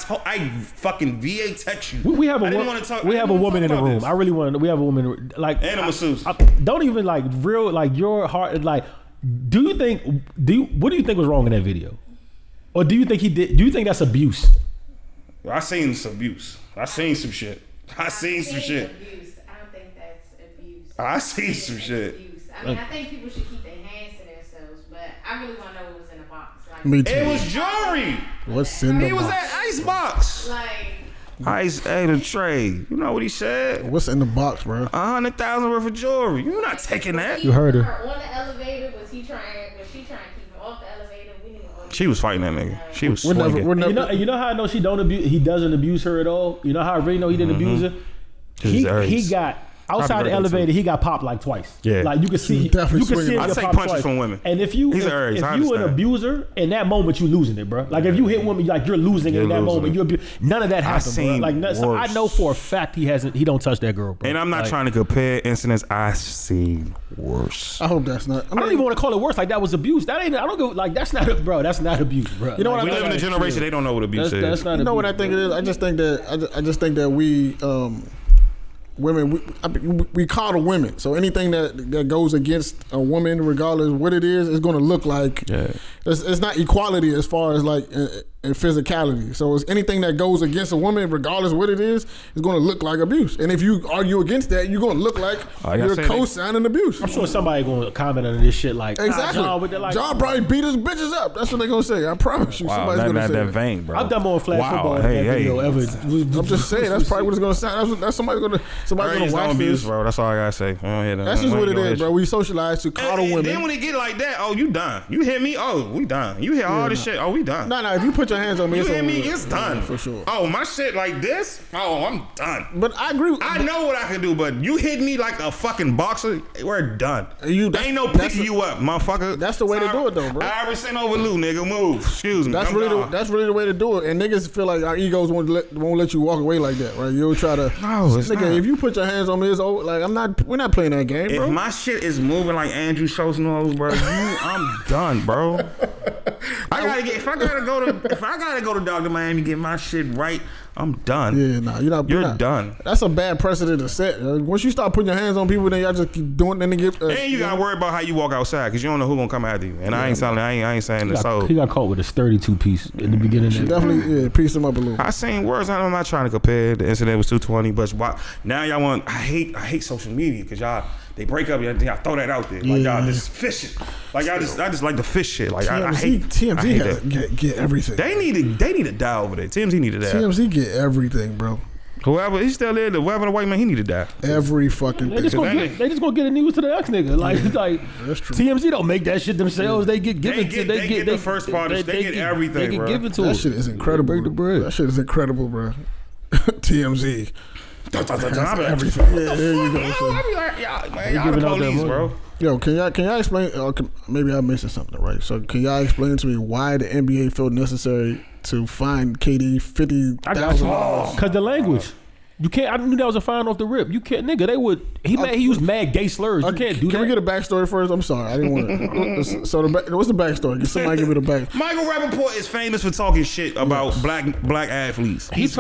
why I fucking VA text you. We have a woman in the room. I really want to. We have a woman like and a masseuse. Don't even like real like your heart like. What do you think was wrong in that video, or do you think he did? Do you think that's abuse? I seen some abuse. I seen some shit. Abuse. I don't think that's abuse. I seen some shit. I mean, I think people should keep their hands to themselves, but I really want to know what was in the box. Like, Me too. It was jewelry. What's in the box? He was at Icebox. Like Ice ate a tray. You know what he said? What's in the box, bro? 100,000 worth of jewelry. You're not taking that. You heard her. On the elevator, was she trying to keep him off the elevator? We need to She was fighting that nigga. She was We're never- swinging. we're never- You know how I know she don't abuse? He doesn't abuse her at all. You know how I really know he didn't abuse her? He got outside the elevator. He got popped like twice. Yeah. Like you can see, you definitely can see swinging. him I get take popped punches twice. from women. And if you He's if, an Aries, I if you an understand. abuser in that moment, you losing it, bro. Like if you hit women, like you're losing it in that losing moment. it. You abuse. None of that happened, bro. seen Like so I worse. know for a fact he don't touch that girl, bro. And I'm not Like, trying to compare incidents. I seen worse. I hope that's not. I don't even want to call it worse. Like that was abuse. That ain't. I don't go. Like that's not. Bro, that's not abuse, bro. You know what Like, We live in a generation they don't know what abuse is. That's not. You know what I abuse, think it is? I just think that I just think that we women we coddle women. So anything that goes against a woman, regardless of what it is going to look like. Yeah. It's not equality as far as like in physicality. So it's anything that goes against a woman, regardless of what it is going to look like abuse. And if you argue against that, you're going to look like you're co-signing abuse. I'm sure somebody gonna comment on this shit like Exactly. John, with the, like, John probably beat his bitches up. That's what they're gonna say. I promise you. Wow, Somebody's not gonna say that that. vein, bro. I've done more flag football than Hey, that hey. video ever. I'm just saying. That's probably what it's gonna sound. That's somebody's gonna Aries watch don't abuse, this. bro. That's all I gotta say. That's just what it is, bro. We socialize to coddle And women. then when it get like that, oh, you done. You hit me, oh, we done. You hit all this shit, oh, we done. No, if you put your hands on me, You it's hit over me, with. it's done. For sure. Oh, my shit like this? Oh, I'm done. But I agree. I know what I can do, but you hit me like a fucking boxer, we're done. Ain't no picking you up, motherfucker. That's the way to do it, though, bro. Iris sent over Lou, nigga. Move. Excuse me. That's I'm really gone. that's really the way to do it. And niggas feel like our egos won't let you walk away like that, right? You'll try to. No, it's nigga, not. if you put your hands on me, it's over. Like we're not playing that game, If bro. my shit is moving like Andrew Schultz knows, bro, I'm done, bro. If I gotta go to Dr. Miami get my shit right, I'm done. Yeah, nah, you're not done. That's a bad precedent to set. Once you start putting your hands on people, then y'all just keep doing. Then they get. And you gotta worry about how you walk outside because you don't know who gonna come after you. And I ain't saying this. So He got caught with a 32 piece in the beginning. Of Definitely, piece them up a little. I seen words. I'm not trying to compare. The incident was 220, but now y'all want. I hate social media because y'all. They break up, y'all throw that out there. Like y'all just fishing. Like I just like the fish shit. Like I hate TMZ I hate has that. get everything. They need to die over there. TMZ need to die. TMZ get everything, bro. Whoever he's still there, whoever the white man, he need to die. Every fucking They thing. just gonna get the news to the next nigga. Like That's true. TMZ don't make that shit themselves. They get given to. They get the first part. They get everything, They get bro. given to That them. shit is incredible. Break the bread. That shit is incredible, bro. TMZ. Everything. Yeah, there you go. So. I be like, y'all giving the out that police, money. bro. Yo, can y'all explain? Maybe I'm missing something, right? So can y'all explain to me why the NBA felt necessary to fine KD $50,000? Cause the language. You can't. I knew that was a fine off the rip. You can't, nigga. They would. He used mad gay slurs. You can't do that. Can we get a backstory first? I'm sorry, I didn't want to. So what's the backstory? Can somebody give me the back? Michael Rappaport is famous for talking shit about black athletes. He's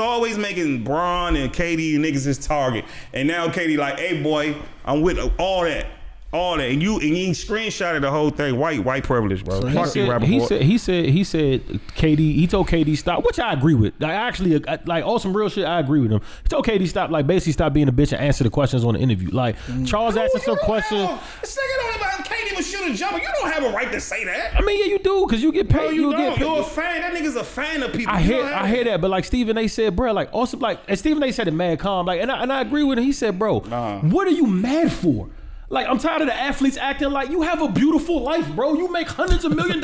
always making Bron and KD niggas his target. And now KD like, hey boy, I'm with all that. And you screenshotted the whole thing. White privilege, bro. So Fuck you, Rappaport. He said KD. He told KD stop, which I agree with. I actually like all some real shit. I agree with him. He told KD stop, like basically stop being a bitch and answer the questions on the interview. Like Charles asking some questions. This nigga don't about KD was shooting jumper. You don't have a right to say that. I mean, yeah, you do because you get paid. No, you get don't. paid. You're a fan. That nigga's a fan of people. I hear that, but like Stephen A said, bro, like also like, and Stephen A said it mad calm, like, and I agree with him. He said, bro, what are you mad for? Like, I'm tired of the athletes acting like you have a beautiful life, bro. You make hundreds of $millions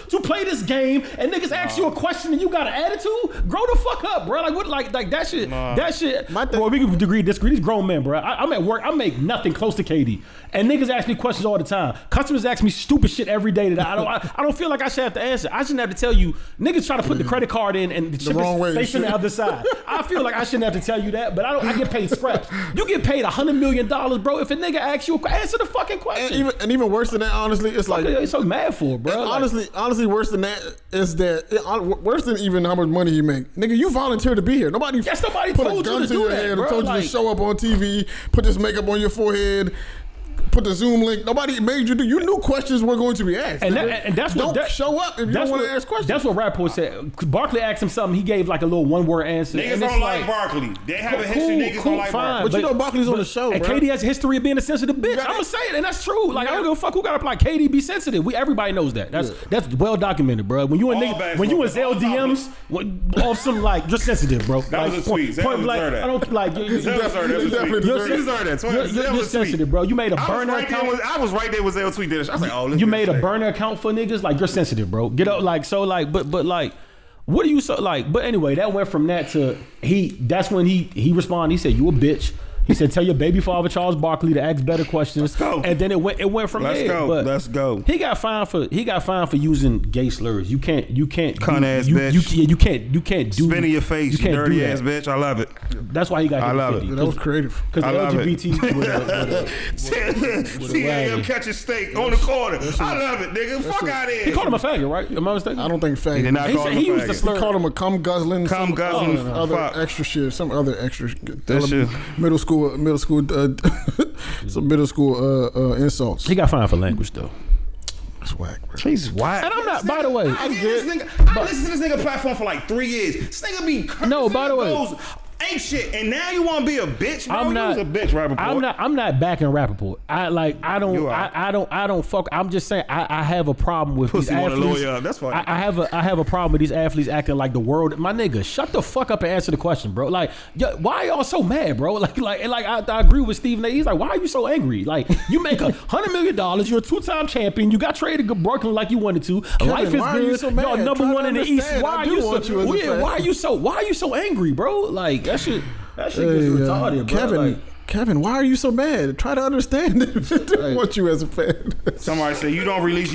to play this game, and niggas ask you a question and you got an attitude. Grow the fuck up, bro. Like what? Like that shit. That shit. Bro, we can disagree. These grown men, bro. I'm at work. I make nothing close to KD, and niggas ask me questions all the time. Customers ask me stupid shit every day that I don't feel like I should have to answer. I shouldn't have to tell you. Niggas try to put the credit card in and the wrong way. facing the other side. I feel like I shouldn't have to tell you that, but I get paid scraps. You get paid $100 million, bro. If a nigga asks you, answer the fucking question. And even worse than that, honestly, it's like you're so mad for, bro. Like, honestly, worse than that is that worse than even how much money you make, nigga. You volunteered to be here. Nobody yes, nobody put told a gun you to to do your that, head bro. and told you to show up on TV, put this makeup on your forehead, put the Zoom link. Nobody made you do. You knew questions were going to be asked. And that's don't what show up if you don't want to ask questions. That's what Rapport said. Barkley asked him something. He gave like a little one-word answer. Niggas don't like Barkley. They have a history. Niggas don't like Barkley. But you know Barkley's on the show, and bro. KD has a history of being a sensitive bitch. I'm gonna say it, and that's true. Like I don't give a fuck who got up. Like KD be sensitive. Everybody knows that. That's well documented, bro. When you and nigga, when you and Zell DMs off some like you're sensitive, bro. That was a tweet. Point blank. I don't like. You Zell deserved that. you're sensitive, bro. You made a burning burner account. I was right there with Zell tweet this. I was like, oh, you made a burner account for niggas. Like you're sensitive, bro. Get up, like so, like but like. What do you so like? But anyway, that went from that to that's when he responded. He said, "You a bitch." He said, "Tell your baby father Charles Barkley to ask better questions." Let's go. And then it went from there. Let's go. He got fined for using gay slurs. You can't cunt ass bitch. You can't do spin in your face, you dirty ass bitch. I love it. That's why he got. I love it. That was creative. Because LGBT CAM catching steak on the corner. I love it, nigga. Fuck out of here. He called him a faggot, right? Am I mistaken? I don't think faggot. He did not call him a he used faggot. the slur. He called him a cum guzzling. Other extra shit. Some other extra. Middle school. Some middle school insults. He got fined for language though. That's whack, bro. He's whack. And I'm not. By the way, I listened to this nigga platform for like 3 years. This nigga be no. By the way, ain't shit, and now you want to be a bitch? Bro? I'm not a bitch, Rappaport. I'm not backing Rappaport. I don't fuck. I'm just saying I have a problem with Pussy these athletes. lawyer up. That's funny. I have a problem with these athletes acting like the world. My nigga, shut the fuck up and answer the question, bro. Like, why y'all so mad, bro? Like I agree with Stephen A. He's like, why are you so angry? Like, you make $100 million. You're a 2-time champion. You got traded to Brooklyn like you wanted to. Kevin, life is good. So y'all number one in the East. Why are you so angry, bro? Like that shit. That shit gets retarded, bro. Kevin, why are you so mad? Try to understand it. I want you as a fan. Somebody say you don't release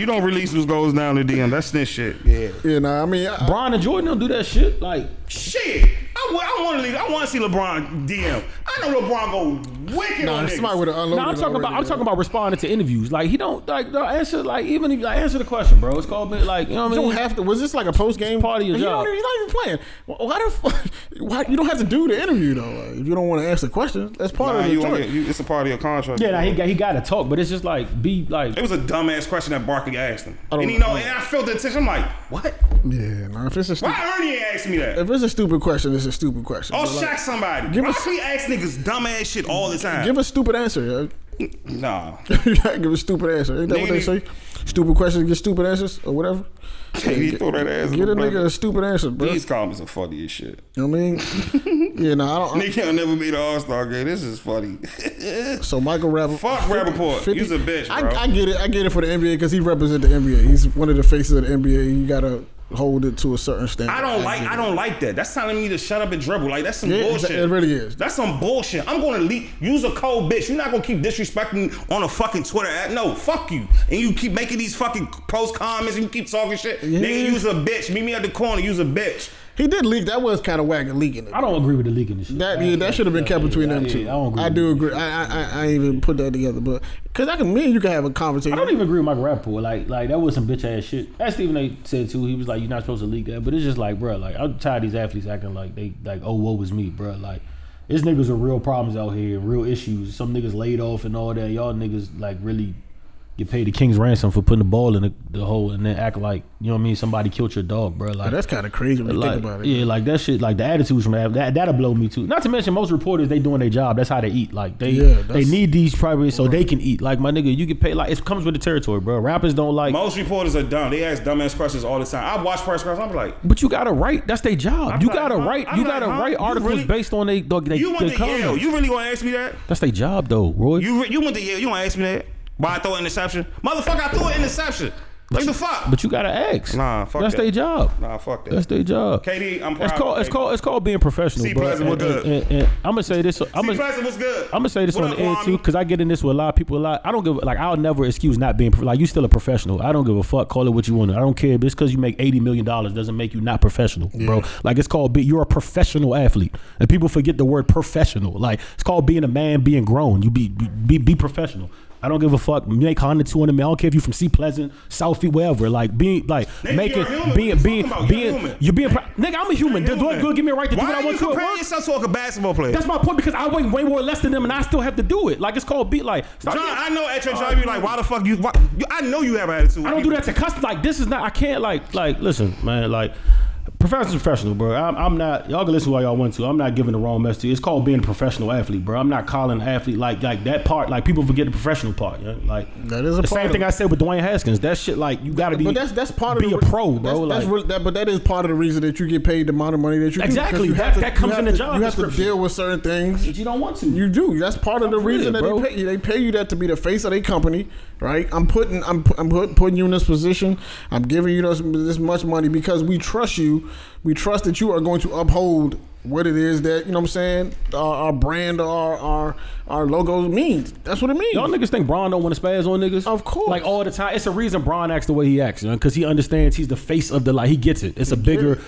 what goes down the DM. That's this shit. Yeah. I mean, Bron and Jordan don't do that shit. Like shit. I want to leave. I want to see LeBron DM. I know LeBron go wicked on niggas. Somebody with an unloaded. I'm talking about responding to interviews. Like he don't answer. Like even if answer the question, bro. It's called like you know what I mean. You don't have to. Was this like a post game part of your job? He's not even playing. Why the fuck? Why you don't have to do the interview though? Like, if you don't want to answer the question, that's part of the joint. It's a part of your contract. Yeah, he got to talk, but it's just like be like. It was a dumbass question that Barkley asked him, and I felt the attention. I'm like, what? Yeah, if it's a why Ernie asked me that? If it's a stupid question, it's a stupid question. Oh, shock somebody. Barkley asks niggas dumbass shit all the time. Give a stupid answer. Nah. You gotta give a stupid answer. Ain't that what they say? Stupid questions get stupid answers or whatever. He throw that ass. Get a nigga a stupid answer, bro. These comments are funny as shit. You know what I mean? Yeah, no, I don't. Nigga never made an All-Star game. This is funny. So Michael Rappaport. Fuck Rappaport. He's a bitch, bro. I get it for the NBA because he represents the NBA. He's one of the faces of the NBA. You gotta hold it to a certain standard. I don't like that. That's telling me to shut up and dribble. Like that's some bullshit. It really is. That's some bullshit. I'm gonna use a cold bitch. You're not gonna keep disrespecting on a fucking Twitter app. No, fuck you. And you keep making these fucking post comments and you keep talking shit. Yeah. Nigga, use a bitch. Meet me at the corner. Use a bitch. He did leak. That was kind of wagging leaking it. I don't agree with the leaking this shit. That should have been kept between them two. I do agree. I ain't even put that together, but because me and you can have a conversation. I don't even agree with Michael Rappaport. Like that was some bitch ass shit. As Stephen A. said too, he was like, "You're not supposed to leak that," but it's just like, bro, like I'm tired of these athletes acting like they like, oh, woe was me, bro. Like, there's niggas with real problems out here, real issues. Some niggas laid off and all that. Y'all niggas like really get paid the king's ransom for putting the ball in the hole and then act like, you know what I mean, somebody killed your dog, bro. Like, that's kind of crazy when you think about it. Yeah, like that shit, like the attitudes from that'll blow me too. Not to mention most reporters, they doing their job. That's how they eat. Like they need these private so they can eat. Like my nigga, you get paid. Like it comes with the territory, bro. Rappers don't like. Most reporters are dumb. They ask dumbass questions all the time. I watch press conferences. I'm like, but you gotta write. That's their job. You gotta write articles based on they you went to Yale. You really gonna ask me that? That's their job though, Roy. You went to Yale. You gonna ask me that? Why I throw an interception? Motherfucker, I threw an interception. Like the fuck? But you gotta ask. Nah, fuck That's that. their job. Nah, fuck that. That's their job. KD, I'm proud. It's called being professional. C bro. Pleasant was good. And I'm gonna say this. Pleasant was good. I'm gonna say this on the end too, because I get in this with a lot of people a lot. I don't give I'll never excuse not being like you still a professional. I don't give a fuck. Call it what you want to. I don't care. Just because you make $80 million doesn't make you not professional, bro. Like it's called you're a professional athlete, and people forget the word professional. Like it's called being a man, being grown. You be professional. I don't give a fuck. Make 100, 200 million. I don't care if you from C Pleasant, Southie, wherever. Like being like nigga, making you're being nigga. I'm a human. Do I give me a right to do what I want to? Why are you comparing yourself to a basketball player? That's my point because I weigh way more less than them and I still have to do it. Like it's called John, I know at your job you like why the fuck I know you have an attitude. I don't do that to custom. Like this is not. I can't like listen, man. Like Professional, bro. I'm not. Y'all can listen while y'all want to. I'm not giving the wrong message. It's called being a professional athlete, bro. I'm not calling an athlete like that part. Like people forget the professional part. You know? Like that is a the part same thing I said with Dwayne Haskins. That shit, like you gotta be. But that's part of be a pro, bro. But that is part of the reason that you get paid the amount of money that you exactly. do. That comes in the job. You have to deal with certain things that you don't want to. You do. That's part of the reason that they pay you. They pay you that to be the face of their company, right? I'm putting you in this position. I'm giving you this much money because we trust you. We trust that you are going to uphold what it is that, you know what I'm saying, our brand, our logo means. That's what it means. Y'all niggas think Bron don't want to spaz on niggas? Of course. Like all the time. It's a reason Bron acts the way he acts, you know, because he understands he's the face of the, like, he gets it. It's a bigger,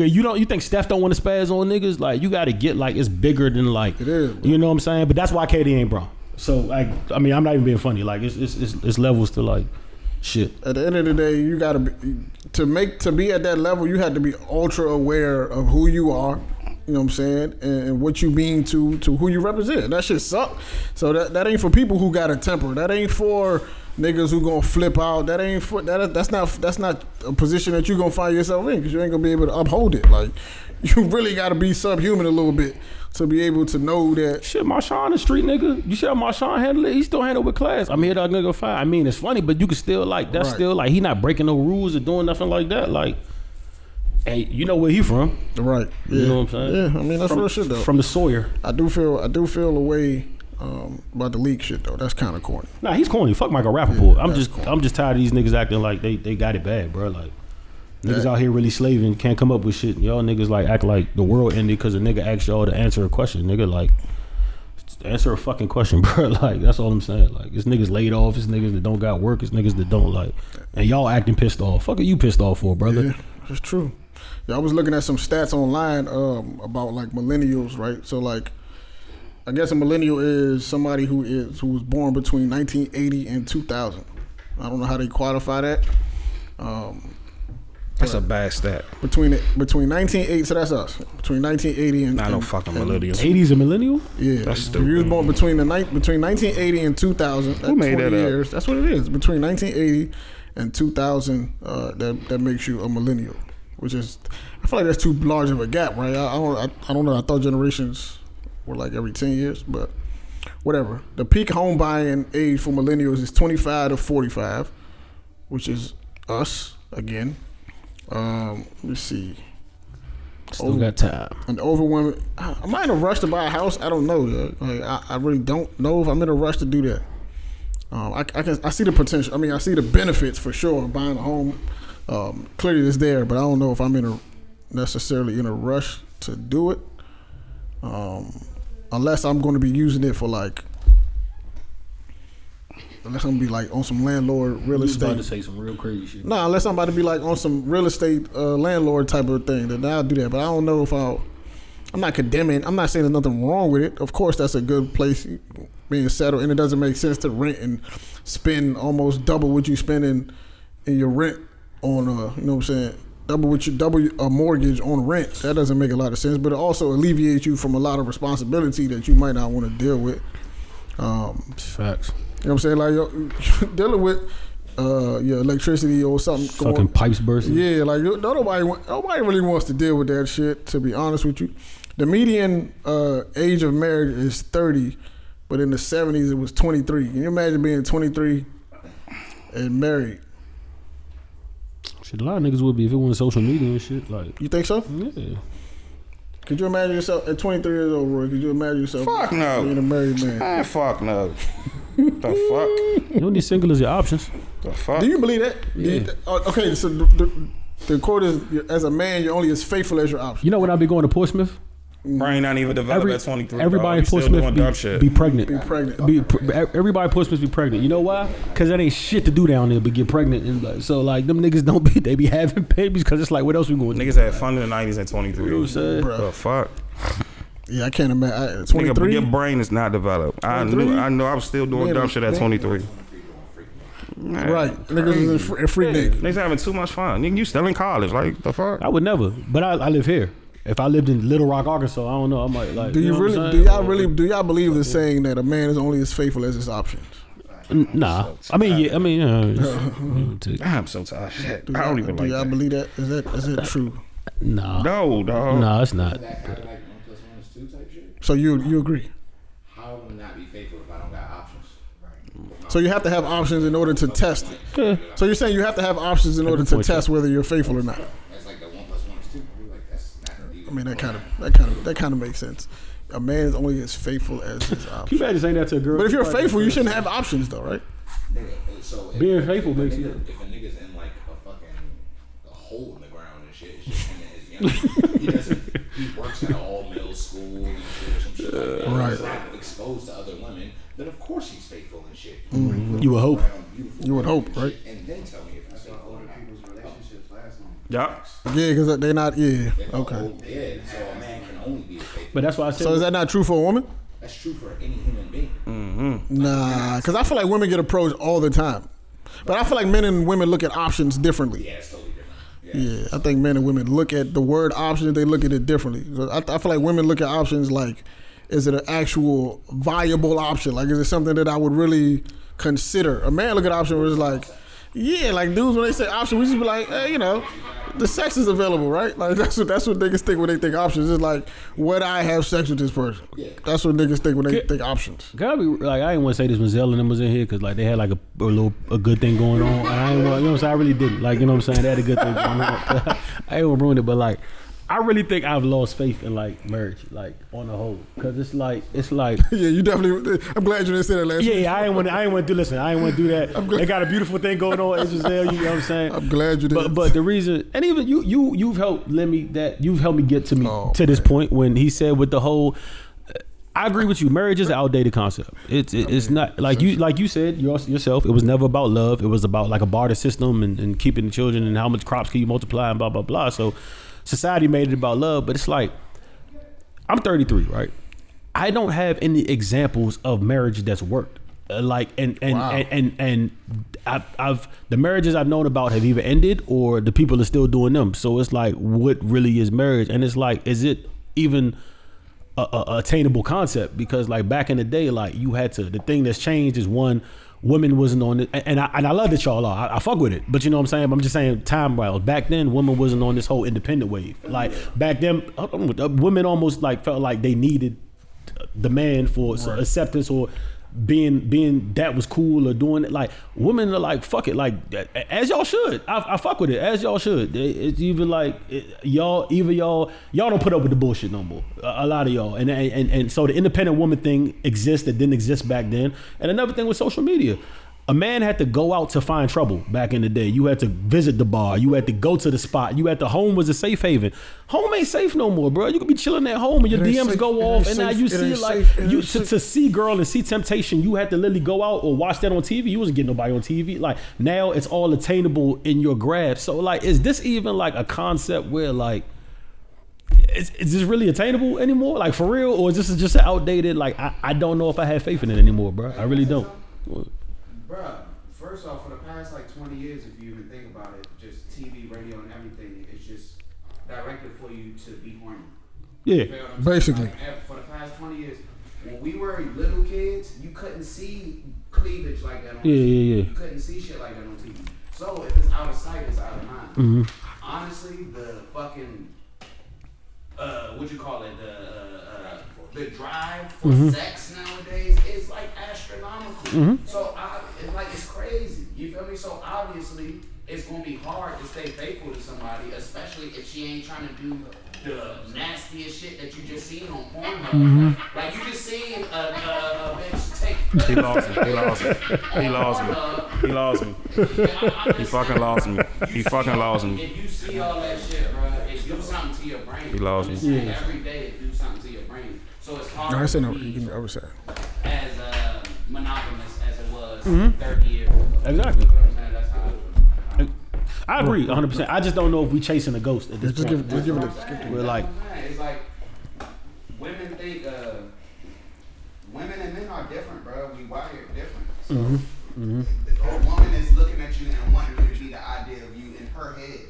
you think Steph don't want to spaz on niggas? Like, you got to get, like, it's bigger than, like, it is, bro. You know what I'm saying? But that's why KD ain't Bron. So, like, I mean, I'm not even being funny. Like, it's levels to, like, shit. At the end of the day, you gotta be to be at that level. You have to be ultra aware of who you are. You know what I'm saying, and what you mean to who you represent. That shit suck. So that ain't for people who got a temper. That ain't for niggas who gonna flip out. That ain't for that's not a position that you gonna find yourself in because you ain't gonna be able to uphold it. Like you really gotta be subhuman a little bit to be able to know that. Shit, Marshawn, the street nigga. You see how Marshawn handle it? He still handle it with class. I'm here, that nigga fine. I mean, it's funny, but you can still like that's right. Still like he not breaking no rules or doing nothing like that. Like, hey, you know where he from? Right. Yeah. You know what I'm saying? Yeah. I mean that's real shit though. From the Sawyer. I do feel a way about the leak shit though. That's kind of corny. Nah, he's corny. Fuck Michael Rappaport. Yeah, I'm just tired of these niggas acting like they got it bad, bro. Like. Niggas out here really slaving, can't come up with shit. Y'all niggas like act like the world ended because a nigga asked y'all to answer a question. Nigga, like, answer a fucking question, bro. Like, that's all I'm saying. Like, it's niggas laid off, it's niggas that don't got work, it's niggas that don't like, and y'all acting pissed off. Fuck are you pissed off for, brother? Yeah, that's true. Yeah, I was looking at some stats online about like millennials, right? So like, I guess a millennial is somebody who was born between 1980 and 2000. I don't know how they quantify that. That's a bad stat. Between 1980, so that's us. Between 1980 and no fucking millennials. 80's a millennial? Yeah, that's stupid. You was born between 1980 and 2000. Who made 20 that years. up? That's what it is. Between 1980 and 2000, that makes you a millennial. Which is, I feel like that's too large of a gap, right? I don't know. I thought generations were like every 10 years, but whatever. The peak home buying age for millennials is 25 to 45, which is us again. Let's see. Still got time. An overwhelming. Am I in a rush to buy a house? I don't know. Like, I really don't know if I'm in a rush to do that. I see the potential. I mean, I see the benefits for sure of buying a home. Clearly, it's there, but I don't know if I'm necessarily in a rush to do it. Unless I'm going to be using it for like. Unless I'm gonna be like on some landlord real estate. About to say some real crazy shit. Nah, unless I'm about to be like on some real estate landlord type of thing, then I'll do that. But I don't know if I'm not condemning. I'm not saying there's nothing wrong with it. Of course, that's a good place being settled, and it doesn't make sense to rent and spend almost double what you spend in your rent on you know what I'm saying, double a mortgage on rent. That doesn't make a lot of sense. But it also alleviates you from a lot of responsibility that you might not want to deal with. Facts. You know what I'm saying? Like, you're dealing with your electricity or something. Fucking pipes bursting. Yeah, like, nobody really wants to deal with that shit, to be honest with you. The median age of marriage is 30, but in the 70s, it was 23. Can you imagine being 23 and married? Shit, a lot of niggas would be if it wasn't social media and shit. Like, you think so? Yeah. Could you imagine yourself at 23 years old, Roy? Could you imagine yourself being a married man? Fuck no. The fuck? You don't need single as your options. The fuck? Do you believe that? Yeah. Okay, so the quote is, as a man, you're only as faithful as your options. You know when I be going to Portsmouth? Brain not even developed at 23. Everybody in Portsmouth be pregnant. Everybody in Portsmouth be pregnant. You know why? Because that ain't shit to do down there but get pregnant. And so like them niggas don't be, they be having babies because it's like what else we going to do? Niggas had fun in the 90s at 23. You know what I'm saying? The fuck? Yeah, I can't imagine. 23? Nigga, your brain is not developed. I know I was still doing dumb shit at 23. Right. Niggas is in free dick. Niggas having too much fun. Nigga, you still in college. Like, the fuck? I would never. But I live here. If I lived in Little Rock, Arkansas, I don't know. I might like. Do y'all believe the saying that a man is only as faithful as his options? Nah. I mean, I'm so tired of shit. I don't even like that. Do y'all believe that? Is that true? No. No, dog. No, it's not. That kind of like 1 + 1 is 2 type shit. So you agree? How would I not be faithful if I don't got options? So you have to have options in order to test it. So you're saying you have to have options in order to test whether you're faithful or not. That's like the 1 + 1 is 2. Like that's not even. I mean that kind of makes sense. A man's only as faithful as his options. You better say that to a girl. But if you're faithful, you shouldn't have options though, right? Nigga, so Being faithful makes you. you. If a nigga's in like a hole in the ground and shit, it's just him and his young. He works at an all-male school and shit or some shit like that. Right. He's not exposed to other women. Then of course he's faithful and shit. You would hope. You would hope, right? And then tell me if he's faithful or not. People's relationships last long. Yup. Yeah, because they're not. Yeah. If a Okay. whole- Yeah, so a man can only be faithful. But that's why I said. So is that not true for a woman? That's true for any human being. Nah, because I feel like women get approached all the time. But I feel like men and women look at options differently. Yeah, it's totally different. Yeah, I think men and women look at the word options, they look at it differently. So I feel like women look at options like, is it an actual viable option? Like, is it something that I would really consider? A man look at option where it's like, yeah, like dudes when they say option, we just be like, hey, the sex is available, right? Like that's what niggas think when they think options. It's like, would I have sex with this person? That's what niggas think when they think options. Gotta be like, I didn't want to say this when Zell and them was in here because like they had like a good thing going on. And I didn't want, you know what I'm saying? I really didn't. Like, you know what I'm saying? They had a good thing going on. I ain't want to ruin it, but like, I really think I've lost faith in like marriage, like on the whole, because it's like. Yeah, you definitely. I'm glad you didn't say that last. Yeah, I ain't want to do. Listen, I ain't want to do that. They got a beautiful thing going on. It's Giselle, you know what I'm saying? I'm glad you did. But the reason, and even you've helped me get to this point when he said with the whole. I agree with you. Marriage is an outdated concept. It's not like you said yourself. It was never about love. It was about like a barter system and keeping the children and how much crops can you multiply and blah blah blah. So society made it about love, but it's like I'm 33, right? I don't have any examples of marriage that's worked. And I've the marriages I've known about have either ended or the people are still doing them. So it's like, what really is marriage? And it's like, is it even a attainable concept? Because like back in the day, like you had to. The thing that's changed is one. Women wasn't on it, and I love that y'all are. I fuck with it, but you know what I'm saying. I'm just saying time wise. Back then, women wasn't on this whole independent wave. Like back then, women almost like felt like they needed the man for acceptance or being that was cool or doing it. Like women are like fuck it, like as y'all should. I fuck with it as y'all should. It's even like y'all don't put up with the bullshit no more. A lot of y'all, and so the independent woman thing exists that didn't exist back then. And another thing with social media. A man had to go out to find trouble back in the day. You had to visit the bar. You had to go to the spot. Home was a safe haven. Home ain't safe no more, bro. You could be chilling at home and your DMs go off, and now you see like to see girl and see temptation. You had to literally go out or watch that on TV. You wasn't getting nobody on TV. Like now, it's all attainable in your grasp. So like, is this even like a concept where like? Is this really attainable anymore? Like for real, or is this just an outdated? Like I don't know if I have faith in it anymore, bro. I really don't. Bruh, first off, for the past like 20 years, if you even think about it, just TV, radio, and everything is just directed for you to be horny. Yeah, You feel what I'm basically. saying? Like, for the past 20 years, when we were little kids, you couldn't see cleavage like that on TV. Yeah. You couldn't see shit like that on TV. So if it's out of sight, it's out of mind. Honestly, the fucking what you call it, the drive for sex nowadays is like astronomical. So it's crazy. You feel me? So obviously it's gonna be hard to stay faithful to somebody, especially if she ain't trying to do the nastiest shit that you just seen on Pornhub. Like you just seen a bitch take. He lost me. He fucking lost me. If you see all that shit, bro, it do something to your brain. He lost me. Yeah. Every day it do something to your brain. So it's hard I said no. to You be can I was saying. as monogamous as it was 30 years ago. Exactly. You know what I'm saying? That's how I agree 100%. I just don't know if we chasing a ghost at this Just point. give it. We're like, it's like women think women and men are different, bro. We wired different. So a woman is looking at you and wanting you to be the idea of you in her head,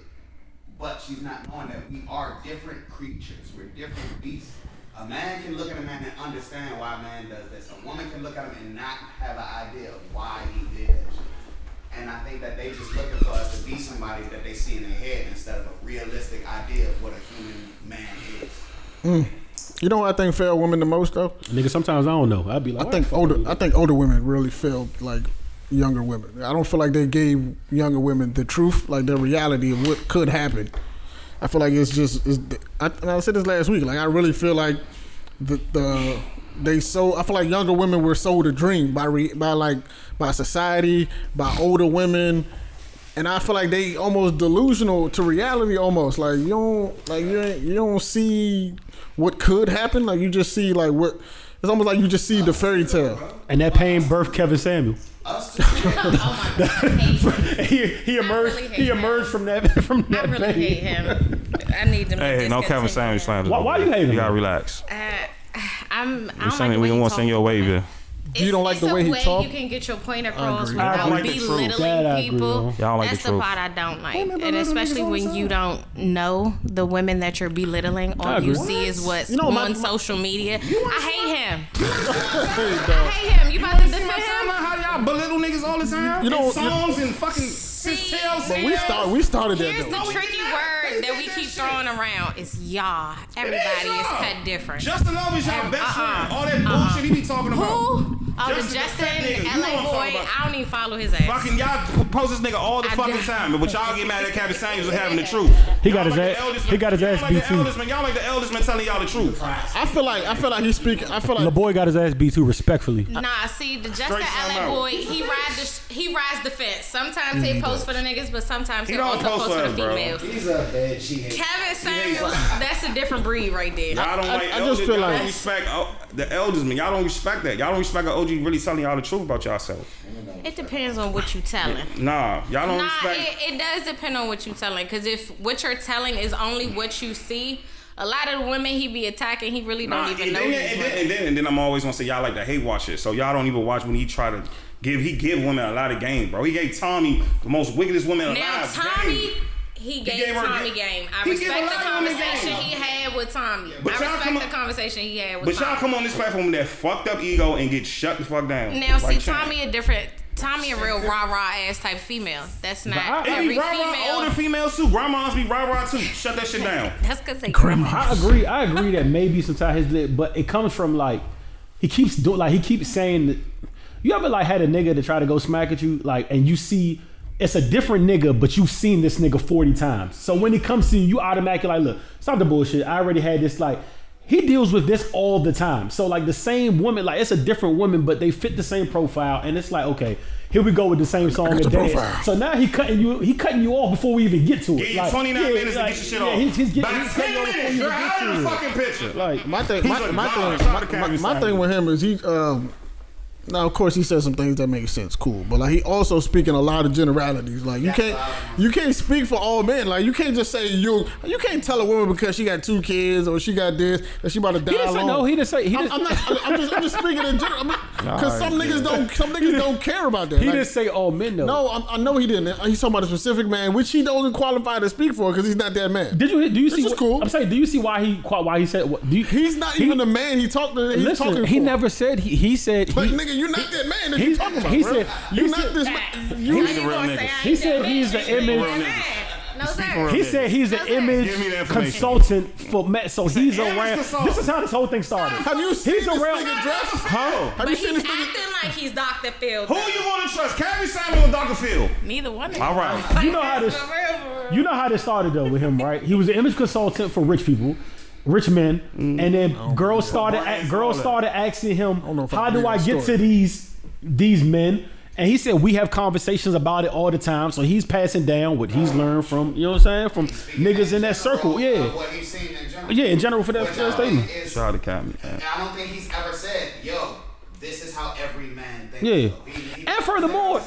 but she's not knowing that we are different creatures. We're different beasts. A man can look at a man and understand why a man does this. A woman can look at him and not have an idea of why he did that shit. And I think that they just looking for us to be somebody that they see in their head instead of a realistic idea of what a human man is. You know what I think failed women the most though? Nigga, sometimes I don't know. I'd be like, I think older women really failed like younger women. I don't feel like they gave younger women the truth, like the reality of what could happen. I feel like I said this last week. Like I really feel like I feel like younger women were sold a dream by society, by older women, and I feel like they almost delusional to reality. Almost like you don't see what could happen. Like you just see like what. It's almost like you just see the fairy tale. And that pain birthed Kevin Samuel. Oh my God. He emerged from that I really hate him. I need to. Hey, no Kevin Samuel slams. Why you hate him? You gotta relax. We gonna send you a wave here. You don't like the way he talk? You can get your point across agree. I without like the truth. belittling people. Y'all like That's the the truth. part I don't like, and especially when you don't know the women that you're belittling. All you see is what's on social media. I hate him. I hate him. You about to defend him? How y'all belittle niggas all the time? You know, songs and fucking But we started that Here's though. the tricky word that we keep throwing around. It's y'all. Everybody is cut different. Justin Love is y'all best friend. All that bullshit he be talking about. Who? Oh, the Justin, Justin, that nigga. You know LA what I'm boy. talking about. I don't even follow his ass. Fucking y'all post this nigga all the I fucking do. time, but y'all get mad at Kevin Samuels for having the truth. He got Y'all his like ass- the eldest he got his man- ass y'all like beat the too. eldest man. Y'all like the eldest man telling y'all the truth. I feel like he's speaking. I feel like LaBoy got his ass beat too, respectfully. Nah, see, the Justin Straight time LA out. boy, he rides the fence. Sometimes he posts for the niggas, but sometimes he He don't also post posts for for us, the bro. females. He's a bad cheat. Kevin Samuels, that's a different breed right there. Y'all don't like I elders. just feel Y'all like- don't respect the elders, man. Y'all don't respect that. Y'all don't respect an OG really telling y'all the truth about yourself. It depends on what you telling. Nah, y'all don't Nah, respect. it does depend on what you telling. Because if what you're telling is only what you see, a lot of the women he be attacking, he really don't even know these women. And then I'm always gonna say y'all like to hate watch it. So y'all don't even watch when he try to give women a lot of game, bro. He gave Tommy the most wickedest woman Now, alive. Tommy, game. he gave gave her Tommy ga- game. I he gave respect a the lot of women conversation game. he had with Tommy. But I y'all respect come the on- conversation he had with But Tommy. y'all come on this platform with that fucked up ego and get shut the fuck down. Now, see, Like Chance. Tommy a real rah-rah ass type female. That's not It every be rah-rah, female. older females too. Grandmas be rah-rah too. Shut that shit down. That's because they I agree that maybe sometimes his lit, but it comes from like he keeps saying that. You ever like had a nigga to try to go smack at you, like, and you see it's a different nigga, but you've seen this nigga 40 times. So when he comes to you, you automatically like, look, stop the bullshit. I already had this. Like, he deals with this all the time. So like the same woman, like it's a different woman, but they fit the same profile, and it's like, okay, here we go with the same song and dance. profile. So now he cutting you off before we even get to it. Give you 29 minutes to get your shit off. He's By cutting you off 10 before minutes, you you're even get out of the to it. fucking picture. Like my thing. He's a god. Shout out to Kevin My thing Samuels. with him is he. Now, of course, he said some things that make sense, cool. But like, he also speaking a lot of generalities. Like, you can't speak for all men. Like, you can't just say you can't tell a woman because she got 2 kids or she got this that she about to die He didn't say alone. no. He didn't say. He didn't. I'm just speaking in general. Because some niggas don't care about that. He Like, didn't say all men though. No, I know he didn't. He's talking about a specific man, which he doesn't qualify to speak for because he's not that man. Do you see? is cool. I'm saying, do you see why he said? What, do you, He's not even the man he talked to. He's listen, talking he for. never said. He said. Like, He, nigga, you're not that man that he- you talking about, he bro. said- You're he not said- this man. You He the real nigga. He said he's the image. No, sir. He said he's an image Give me the information. consultant for Met. So he's image around. consultant. This is how this whole thing started. Have you seen He's this around. nigga dress? Huh? Have But you he's seen this acting nigga? like he's Dr. Phil. Who you want to trust, Kevin Samuel or Dr. Phil? Neither one of them. All right. You know how this. For real. You know how this started though with him, right? He was an image consultant for rich people, rich men, and then girls started asking him, know if I "How do believe I that get story. to these men?" And he said, "We have conversations about it all the time." So he's passing down what he's learned from, you know what I'm saying, from niggas in that circle. Yeah, What he's seen in general. yeah. In general, for that Which I statement. think is- Shout out to Kevin. And I don't think he's ever said, "Yo, this is how every man thinks." Yeah, He and furthermore,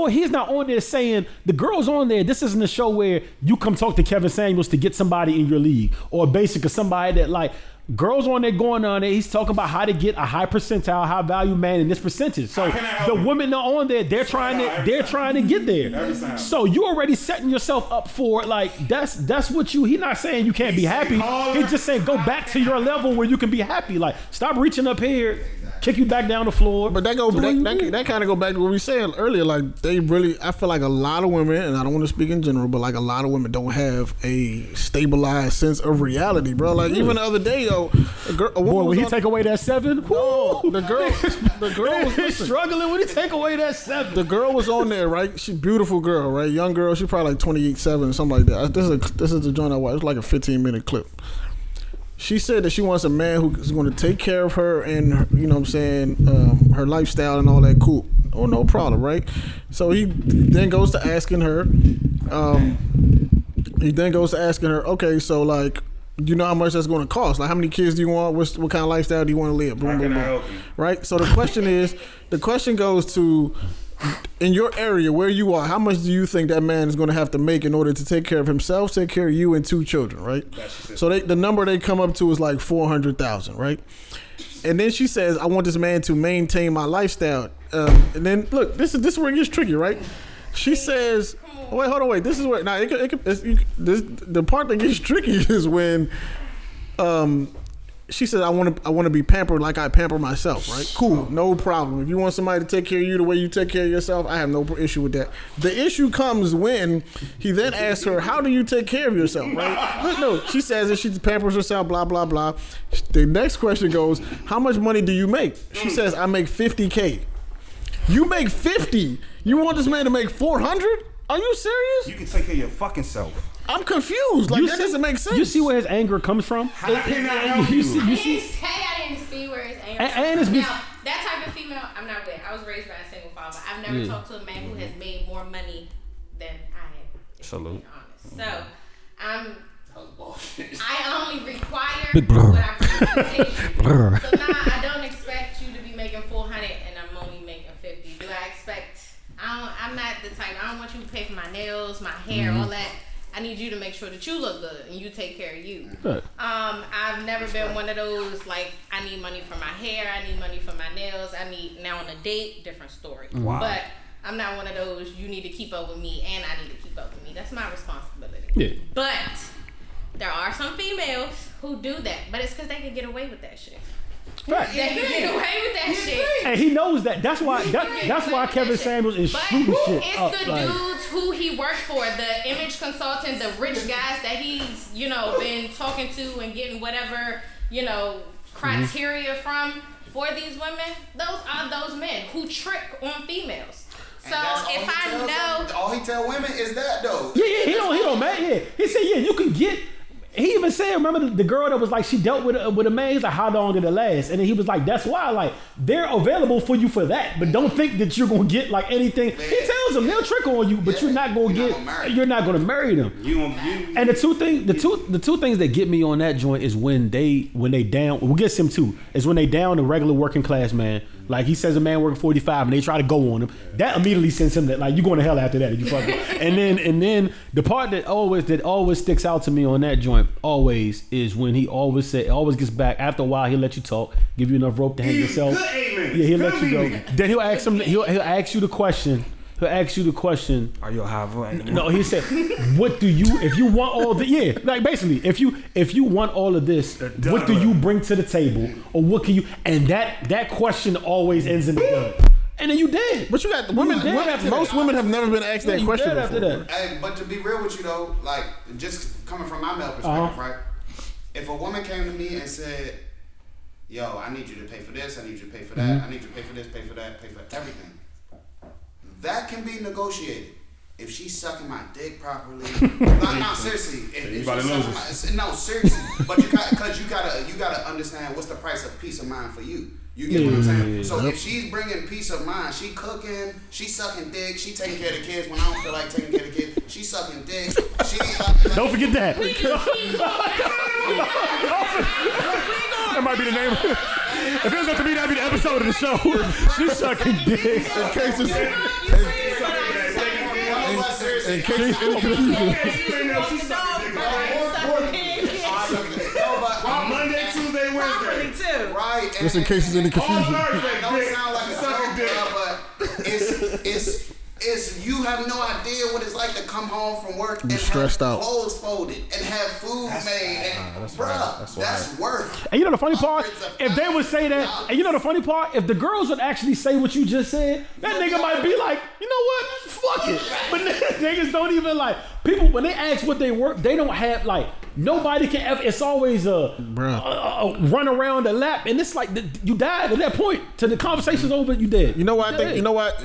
he's not on there saying the girls on there. This isn't a show where you come talk to Kevin Samuels to get somebody in your league or basically somebody that like girls on there going on there. He's talking about how to get a high percentile, high value man in this percentage. So the women are on there. They're trying to get there. So you already setting yourself up for like that's what you. He's not saying you can't be happy. He's just saying go back to your level where you can be happy. Like stop reaching up here. Kick you back down the floor. But that kind of go back to what we said earlier. Like they really, I feel like a lot of women, and I don't want to speak in general, but like a lot of women don't have a stabilized sense of reality, bro. Like even the other day, yo, a woman when he take away that 7, no, the girl was struggling when he take away that 7. The girl was on there, right? She beautiful girl, right? Young girl. She probably like 28, 7 or something like that. This is the joint I watched. It's like a 15-minute clip. She said that she wants a man who's going to take care of her and her, you know what I'm saying, her lifestyle and all that. Cool. Oh, no problem, right? So he then goes to asking her, okay, so like, you know how much that's going to cost? Like, how many kids do you want? What kind of lifestyle do you want to live? Boom, boom, boom. Right? So the question goes to, in your area where you are, how much do you think that man is going to have to make in order to take care of himself, take care of you and 2 children, right? So the number they come up to is like $400,000, right? And then she says, I want this man to maintain my lifestyle. And then look, this is where it gets tricky, right? She says, wait, hold on, wait. This is where now the part that gets tricky is when she says, I want to be pampered like I pamper myself, right? Cool, no problem. If you want somebody to take care of you the way you take care of yourself, I have no issue with that. The issue comes when he then asks her, how do you take care of yourself, right? No, she says that she pampers herself, blah, blah, blah. The next question goes, how much money do you make? She says, I make $50K. You make 50? You want this man to make 400? Are you serious? You can take care of your fucking self. I'm confused. Like, that doesn't make sense. You see where his anger comes from? How can I help you? I didn't see where his anger comes from. Now, that type of female, I'm not with. I was raised by a single father. I've never talked to a man who has made more money than I have. Salute. So, I only require what I bring to the table. So now I don't expect you to be making 400 and I'm only making 50. Do I expect? I'm not the type. I don't want you to pay for my nails, my hair, all that. I need you to make sure that you look good and you take care of you. Good. I've never been one of those like I need money for my hair, I need money for my nails, I need now on a date, different story. Wow. But I'm not one of those you need to keep up with me and I need to keep up with me. That's my responsibility. Yeah. But there are some females who do that, but it's because they can get away with that shit. Right. They can get away with that shit. And he knows that. That's why Kevin Samuels is shooting shit it's up. It's the dudes who he worked for, the image consultant, the rich guys that he's, been talking to and getting whatever, criteria from for these women. Those are those men who trick on females. So if I know, all he tell women is that though. Yeah, he don't man. Yeah, he said you can get. He even said, remember the girl that was like, she dealt with a man. He's like, how long did it last? And then he was like, that's why, like, they're available for you for that. But don't think that you're going to get like anything. Man. He tells them they'll trick on you, but you're not going to marry them. And the two things that get me on that joint is when they down, we'll get him too, is when they down the regular working class man. Like he says a man working 45 and they try to go on him. That immediately sends him that like you're going to hell after that if you fuck it. And then the part that always sticks out to me on that joint always is when he always gets back after a while he'll let you talk, give you enough rope to hang yourself. Yeah, he'll let you go. Then he'll ask you the question. He'll ask you the question. Are you a high voice? No, he said, "What do you? If you want all the like basically, if you want all of this, what do you bring to the table, or what can you?" And that question always ends in the gun. And then you dead. But you got women. Most women have never been asked that question before. After that. Hey, but to be real with you though, like just coming from my male perspective, right? If a woman came to me and said, "Yo, I need you to pay for this. I need you to pay for that. I need you to pay for this, pay for that, pay for everything." That can be negotiated if she's sucking my dick properly. No, seriously. No, seriously. But you gotta understand what's the price of peace of mind for you. You get what I'm saying? So if she's bringing peace of mind, she cooking, she sucking dick, she taking care of the kids when I don't feel like taking care of the kids. She sucking dick. Don't forget that. That might be the name. If it was up to me, that'd be the episode of the show. She's sucking dick. In case Monday, Tuesday, right. Just in case there's any confusion. I know it sounds like a joke, but it's you have no idea what it's like to come home from work and stressed have out. clothes folded and have food made. And bruh, that's work. And you know the funny part? If they would say that, and you know the funny part? If the girls would actually say what you just said, that nigga might be like, you know what? Fuck it. But niggas don't even like, people, when they ask what they work, they don't have like, nobody can ever, it's always a run around the lap. And it's like, you died at that point. Till the conversation's over, you dead. You know what I think? You know what?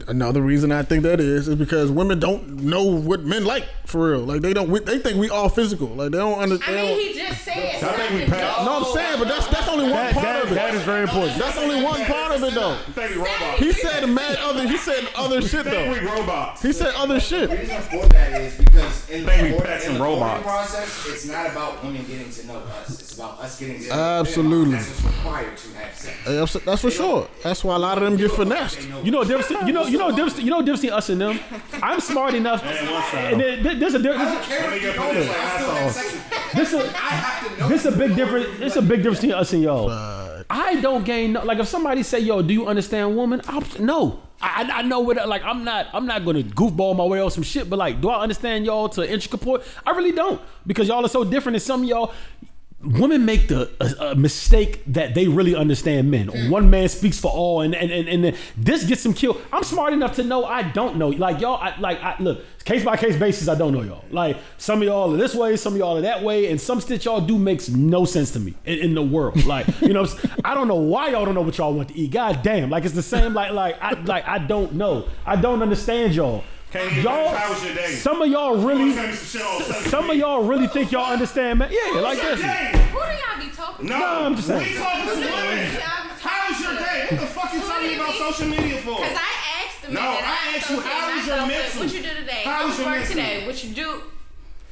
Another reason I think that is because women don't know what men like for real. Like they don't. They think we all physical. Like they don't understand. I mean, he just said. I think we passed. No, I'm saying, but that's only one part of it. That is very important. That's only one part of it though. I think we robots. He said mad other. He said other shit I think we though. robots. He said other The shit. reason for that is because in Think we the pets and courting robots. process, it's not about women getting to know us. It's about us getting to know Absolutely. them. That's what's required to have sex. That's for sure. That's why a lot of them get finessed. You know the difference. You know the difference between us and them. I'm smart enough. And there's a difference. Let me get for this asshole. This is a big difference. It's a big difference between us and y'all. I don't gain like if somebody say, "Yo, do you understand woman?" No. I know what like I'm not gonna goofball my way on some shit, but like, do I understand y'all to intricate point? I really don't, because y'all are so different. And some of y'all women make a mistake that they really understand men. One man speaks for all, and this gets them killed. I'm smart enough to know I don't know. Like y'all, I look, case by case basis. I don't know y'all. Like some of y'all are this way, some of y'all are that way, and some shit y'all do makes no sense to me in the world. Like you know, I don't know why y'all don't know what y'all want to eat. God damn, like it's the same. I don't know. I don't understand y'all. Y'all, some of y'all really think y'all understand, man. Yeah, like this. Who do y'all be talking to? No, I'm just saying. We talking to women. How was your day? What the fuck you telling me about social media for? Because I asked them. No, I asked you, how was your mental? What you do today? How was your work mental? today? What you do?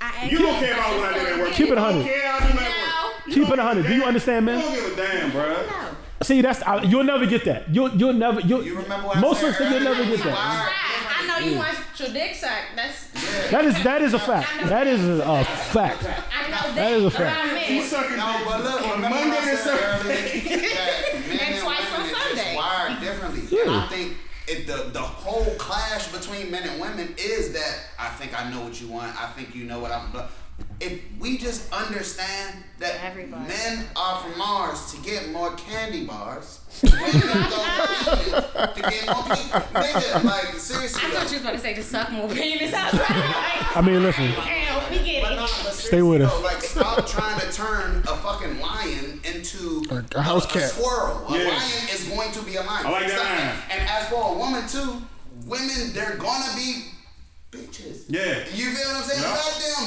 I asked You don't care about what I did at work. Keep it 100. You don't care how I do at work. Keep it 100. Do you understand, You man? don't give a damn, bro. No. See, you'll never get that. You'll never. You remember what Most I of said the you'll never earlier? get that. I know you want your dick sucked. That is a fact. That is a fact. I know That is a but fact. I meant- You sucking No, dick but look, on remember Monday what I and said Sunday. earlier that men And and twice on women is just Sunday. wired differently. And I think the whole clash between men and women is that I think I know what you want. I think you know what I'm. But if we just understand that Everybody. men are from Mars to get more candy bars, women go to Venus to get more penis. Nigga, like seriously. I thought you was about to say to suck more penis. I was like, I mean, listen. damn, we get But it. no, but Stay with seriously us. though, like stop trying to turn a fucking lion into A house cat. A squirrel. A Yeah. lion is going to be a lion. I like that Stop line. it. And as for a woman too, women they're gonna be bitches. Yeah. You feel what I'm saying? Yeah.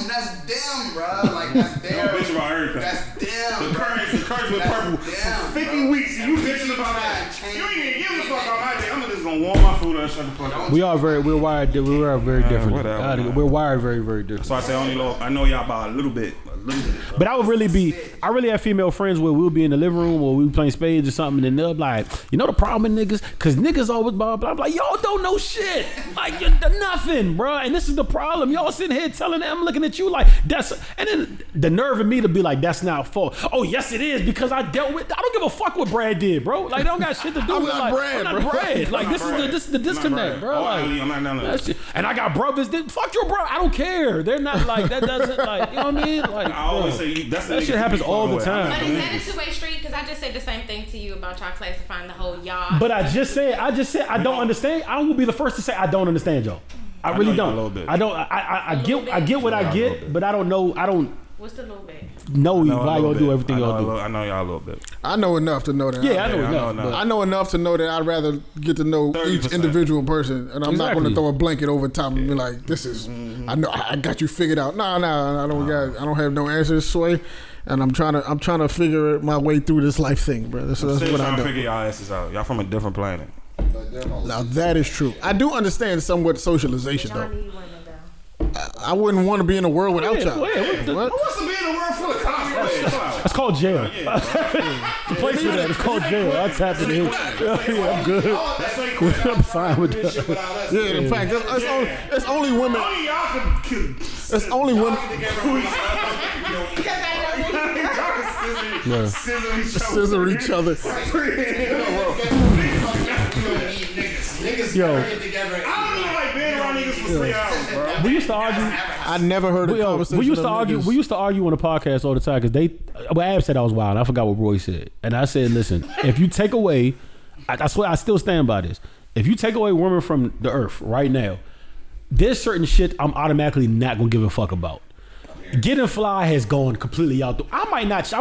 That's them, bro. Like that's them. Don't bitch about everything. That's them. The curtains with purple for 50 weeks, and you bitching about that. You ain't even giving a fuck about my day. I'm just gonna warm my food up and shut the fuck up. We're wired very different. whatever. We're wired very different. So I say only little. I know y'all about a little bit. But I really have female friends where we'll be in the living room or we'll be playing spades or something, and they'll be like, you know the problem with niggas? Because niggas always blah, blah, blah. I'm like, y'all don't know shit. Like, you're nothing, bro. And this is the problem. Y'all sitting here telling them, I'm looking at you like, that's, and then the nerve in me to be like, that's not fault. Oh, yes, it is, because I don't give a fuck what Brad did, bro. Like, they don't got shit to do I'm with not like, Brad, I'm not bro. Brad. Like, this is the disconnect, bro. Like, I'm not none of that shit. And I got brothers that, fuck your bro. I don't care. They're not like, that doesn't like, you know what I mean? Like, I always bro. say that's That the shit nigga happens you all fucking the with. time. But is that a two-way street? Because I just said the same thing to you about y'all classifying the whole y'all. But I just said I don't understand. I will be the first to say I don't understand y'all. I really know you don't. a little bit. I don't. I get what I get, but I don't know. I don't What's the little bit? know I know a why little y'all do bit. everything y'all do. I know y'all a little bit. I know enough to know that. Yeah, I know I know enough. enough. I know enough to know that I'd rather get to know each 30%. individual person, and I'm not going Exactly. to throw a blanket over top and be like, "This is, I know, I got you figured out." No, I don't have no answers, Sway, and I'm trying to figure my way through this life thing, bro. That's Still what I trying to do. figure y'all asses out. Y'all from a different planet. Now that is true. I do understand somewhat socialization Y'all though. need women though. I wouldn't want to be in a world without y'all. What? What's to be in a world full of cosplayers? That's called jail. The place for that is called jail. I tapped it in. Yeah, I'm good. I'm fine with that. Yeah, in fact, it's only women. Only y'all can It's only women. Because I know Scissor each other. Niggas Yo. get together. I don't know, like being around niggas for 3 hours, bro. We used to argue. I never heard a conversation. We used to of argue. niggas. We used to argue on the podcast all the time because Ab said I was wild. I forgot what Roy said, and I said, "Listen, if you take away, I swear I still stand by this. If you take away women from the earth right now, there's certain shit I'm automatically not gonna give a fuck about. Getting fly has gone completely out. I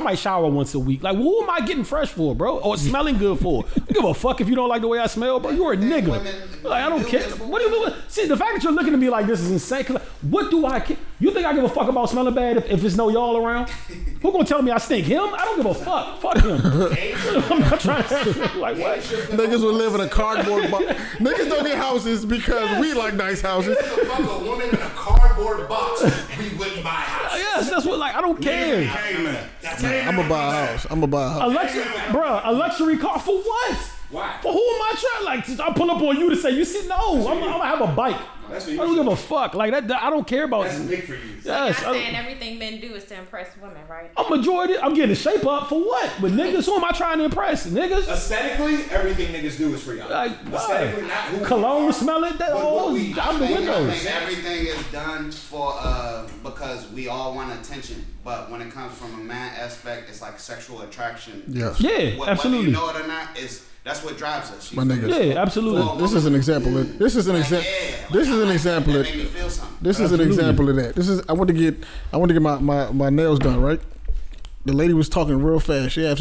might shower once a week. Like, who am I getting fresh for, bro? Or smelling good for? I give a fuck if you don't like the way I smell, bro. You're a nigga. Like, I don't care. What do you do? See, the fact that you're looking at me like this is insane. Cause what do I care? You think I give a fuck about smelling bad if there's no y'all around? Who gonna tell me I stink? Him? I don't give a fuck. Fuck him. I'm not trying to. Like, what? Niggas would live in a cardboard box. Niggas don't get houses because we like nice houses. Fuck a woman in a cardboard box, we wouldn't buy a house. Yes, that's what. Like, I don't care. I'm gonna buy a house. I'm gonna buy a house. A luxury car for what? Why? For who am I trying? Like, I pull up on you to say you see? No, I'm gonna have a bike. That's I don't give a fuck. Like that. I don't care about. That's big for you. Yes, You're saying everything men do is to impress women, right? I'm majority. I'm getting the shape up for what? With niggas, who am I trying to impress? Niggas. Aesthetically, everything niggas do is for y'all. Like, Aesthetically, what? not who we Cologne, are, smell it. That but all what we- out the I windows. think everything is done for because we all want attention. But when it comes from a man aspect, it's like sexual attraction. Yes. Yeah, absolutely. Whether you know it or not, that's what drives us. My niggas. Yeah, absolutely. This is an example. This is an example. This is an example. That made me feel something. This is an example of that. This is. I want to get my nails done. Right. The lady was talking real fast. She asked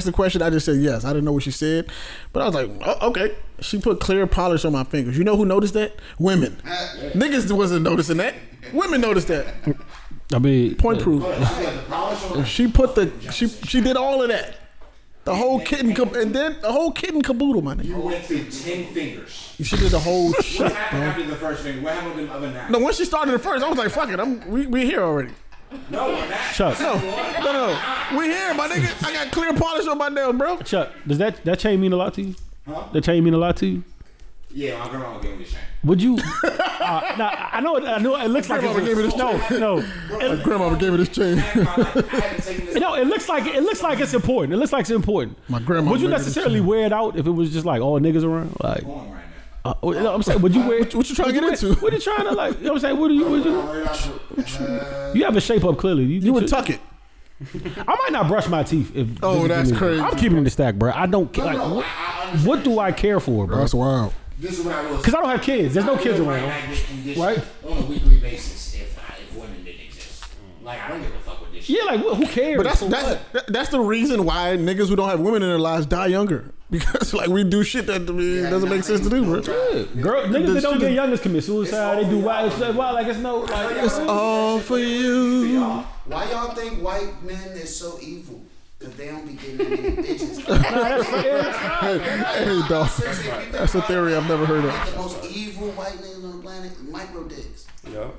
the question. I just said yes. I didn't know what she said, but I was like, oh, okay. She put clear polish on my fingers. You know who noticed that? Women. Niggas wasn't noticing that. Women noticed that. I mean, Point proof. She put she did all of that. The whole kit and caboodle, my You nigga. went through 10 fingers. She did the whole What shit, happened bro. after the first finger? What happened with the other 9? No, once she started the first, I was like, fuck it. We here already. No, that. Chuck. No. We here, my nigga. I got clear polish on my nails, bro. Chuck, does that chain mean a lot to you? Huh? That chain mean a lot to you? Yeah, my grandma gave me the chain. Would you? Now, I know. It looks like Grandma gave me this no. My grandma gave me this chain. I had to take this. No, it looks like it's important. It looks like it's important. My grandma Would you gave me this necessarily chain. wear it out if it was just like all niggas around? Like, Going right no, I'm saying, would you wear? What you trying to get into? What you trying to like? You know what I'm saying? What you? You have a shape up clearly. You would tuck it. I might not brush my teeth. If Oh, that's if- crazy. I'm keeping it in the stack, bro. I don't care. Like, now. what, I understand. what do I care for, bro? That's wild. This is what I was. Because I don't have kids. There's no kids I around. might get conditioned Right? on a weekly basis if women didn't exist. Like, I don't give a fuck with this shit. Yeah, like who cares? But For what? that's the reason why niggas who don't have women in their lives die younger. Because like we do shit that doesn't make sense to do, bro. Girl, niggas that This don't shit get is- youngest commit suicide. They do wild. Like it's no. Like, It's all for you. Why y'all think white men is so evil? Because they don't be getting that many bitches. Hey, dog. Seriously, if you think That's a about theory it, I've never heard the of. most evil white niggas on the planet, micro dicks.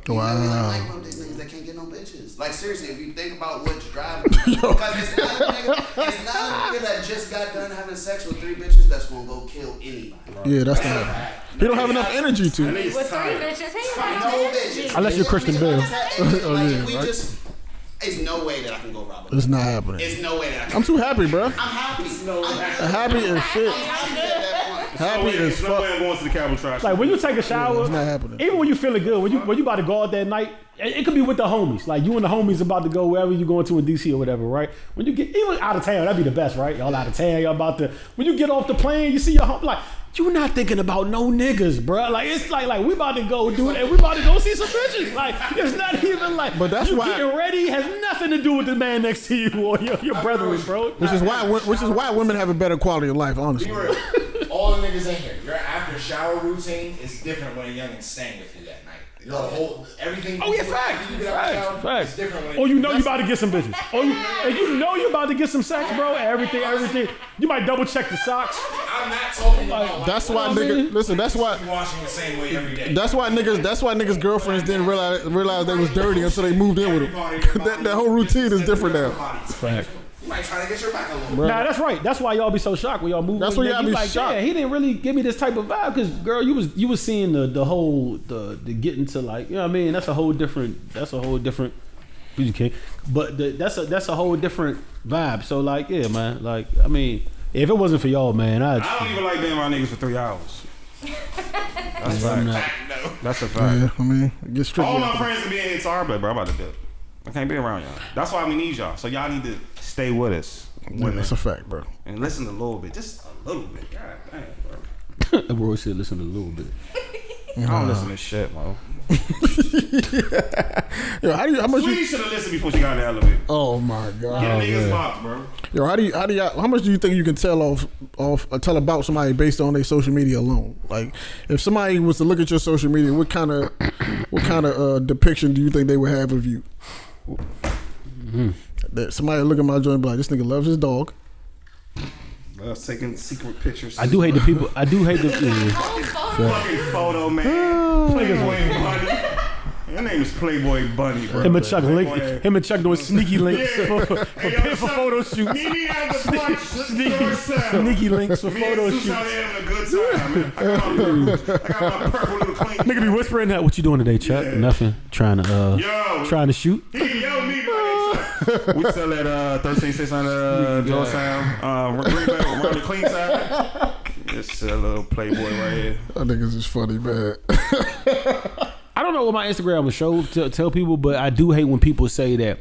Wow. Micro dick niggas that can't get no bitches. Like seriously, if you think about what's driving, because it's not a nigga that just got done having sex with 3 bitches that's gonna go kill anybody. Yeah, that's not. He don't have enough energy to. With 3 bitches, he No bitches. Unless you're Christian Bale. Oh, yeah, we right. just. It's no way that I can go rob a It's bitch. not happening. It's no way that I can. I'm too happy, bro. I'm happy. Happy as shit. I'm happy at that point. Happy as There's no fuck. way I'm going to the Capitol trash. Like when you take a shower, It's not happening. even when you feeling good, when you about to go out that night, it could be with the homies. Like you and the homies about to go wherever you going to in DC or whatever, right? When you get even out of town, that'd be the best, right? Y'all out of town, y'all about to. When you get off the plane, you see your home, like you not thinking about no niggas, bro. Like it's like we about to go do it, and we about to go see some bitches. Like it's not even like. But that's you why- getting ready has nothing to do with the man next to you or your brethren, bro. Which is why women have a better quality of life, honestly. Be real. All the niggas in here, your after shower routine is different when a youngin's staying with you that night. Your whole everything. Oh yeah, you do facts, you get out of town, facts. It's different when. Oh, you know you about to get some bitches. And you know you about to get some sex, bro. Everything. You might double check the socks. I'm not talking about. That's why I mean? niggas. Listen, that's why. washing the same way every day. That's why niggas' girlfriends didn't realize they was dirty until they moved in with them. That whole routine is different now. Fact. You might try to get your back a little. Nah, that's right. That's why y'all be so shocked when y'all move. That's in. why y'all You be like, shocked. Yeah, he didn't really give me this type of vibe because, girl, you was seeing the whole the getting to like, you know what I mean? That's a whole different BG King. But that's a whole different vibe. So like, yeah, man. Like, I mean, if it wasn't for y'all, man, I don't even like being around niggas for 3 hours. That's a fact. That's a fact. Yeah, I mean, it gets tricky. All my friends can be in guitar, but bro, I'm about to do it. I can't be around y'all. That's why we need y'all. So y'all need to stay with us. Yeah, that's a fact, bro. And listen a little bit, just a little bit. God damn, bro. Bro said listen a little bit. I don't listen to shit, bro. Yo, how much Sweetie should have listened before she got in the elevator. Oh my god. Get a nigga's box, bro. Yo, how much do you think you can tell tell about somebody based on their social media alone? Like, if somebody was to look at your social media, what kind of depiction do you think they would have of you? That somebody look at my joint and be like, this nigga loves his dog. Taking secret pictures. I do hate the people. I do hate the. Fucking photo, man. Playboy Bunny. Your name is Playboy Bunny, bro. Him and Chuck doing sneaky links for photo shoots. Sneaky links for photo shoots. Having a good time, man. I got my purple little clean. Nigga be whispering that. What you doing today, Chuck? Yeah. Nothing. Trying to shoot. He yelled me like, we sell at 13600 Georgetown. Around the clean side. It's a little Playboy right here. That niggas is funny, man. I don't know what my Instagram would show to tell people, but I do hate when people say that.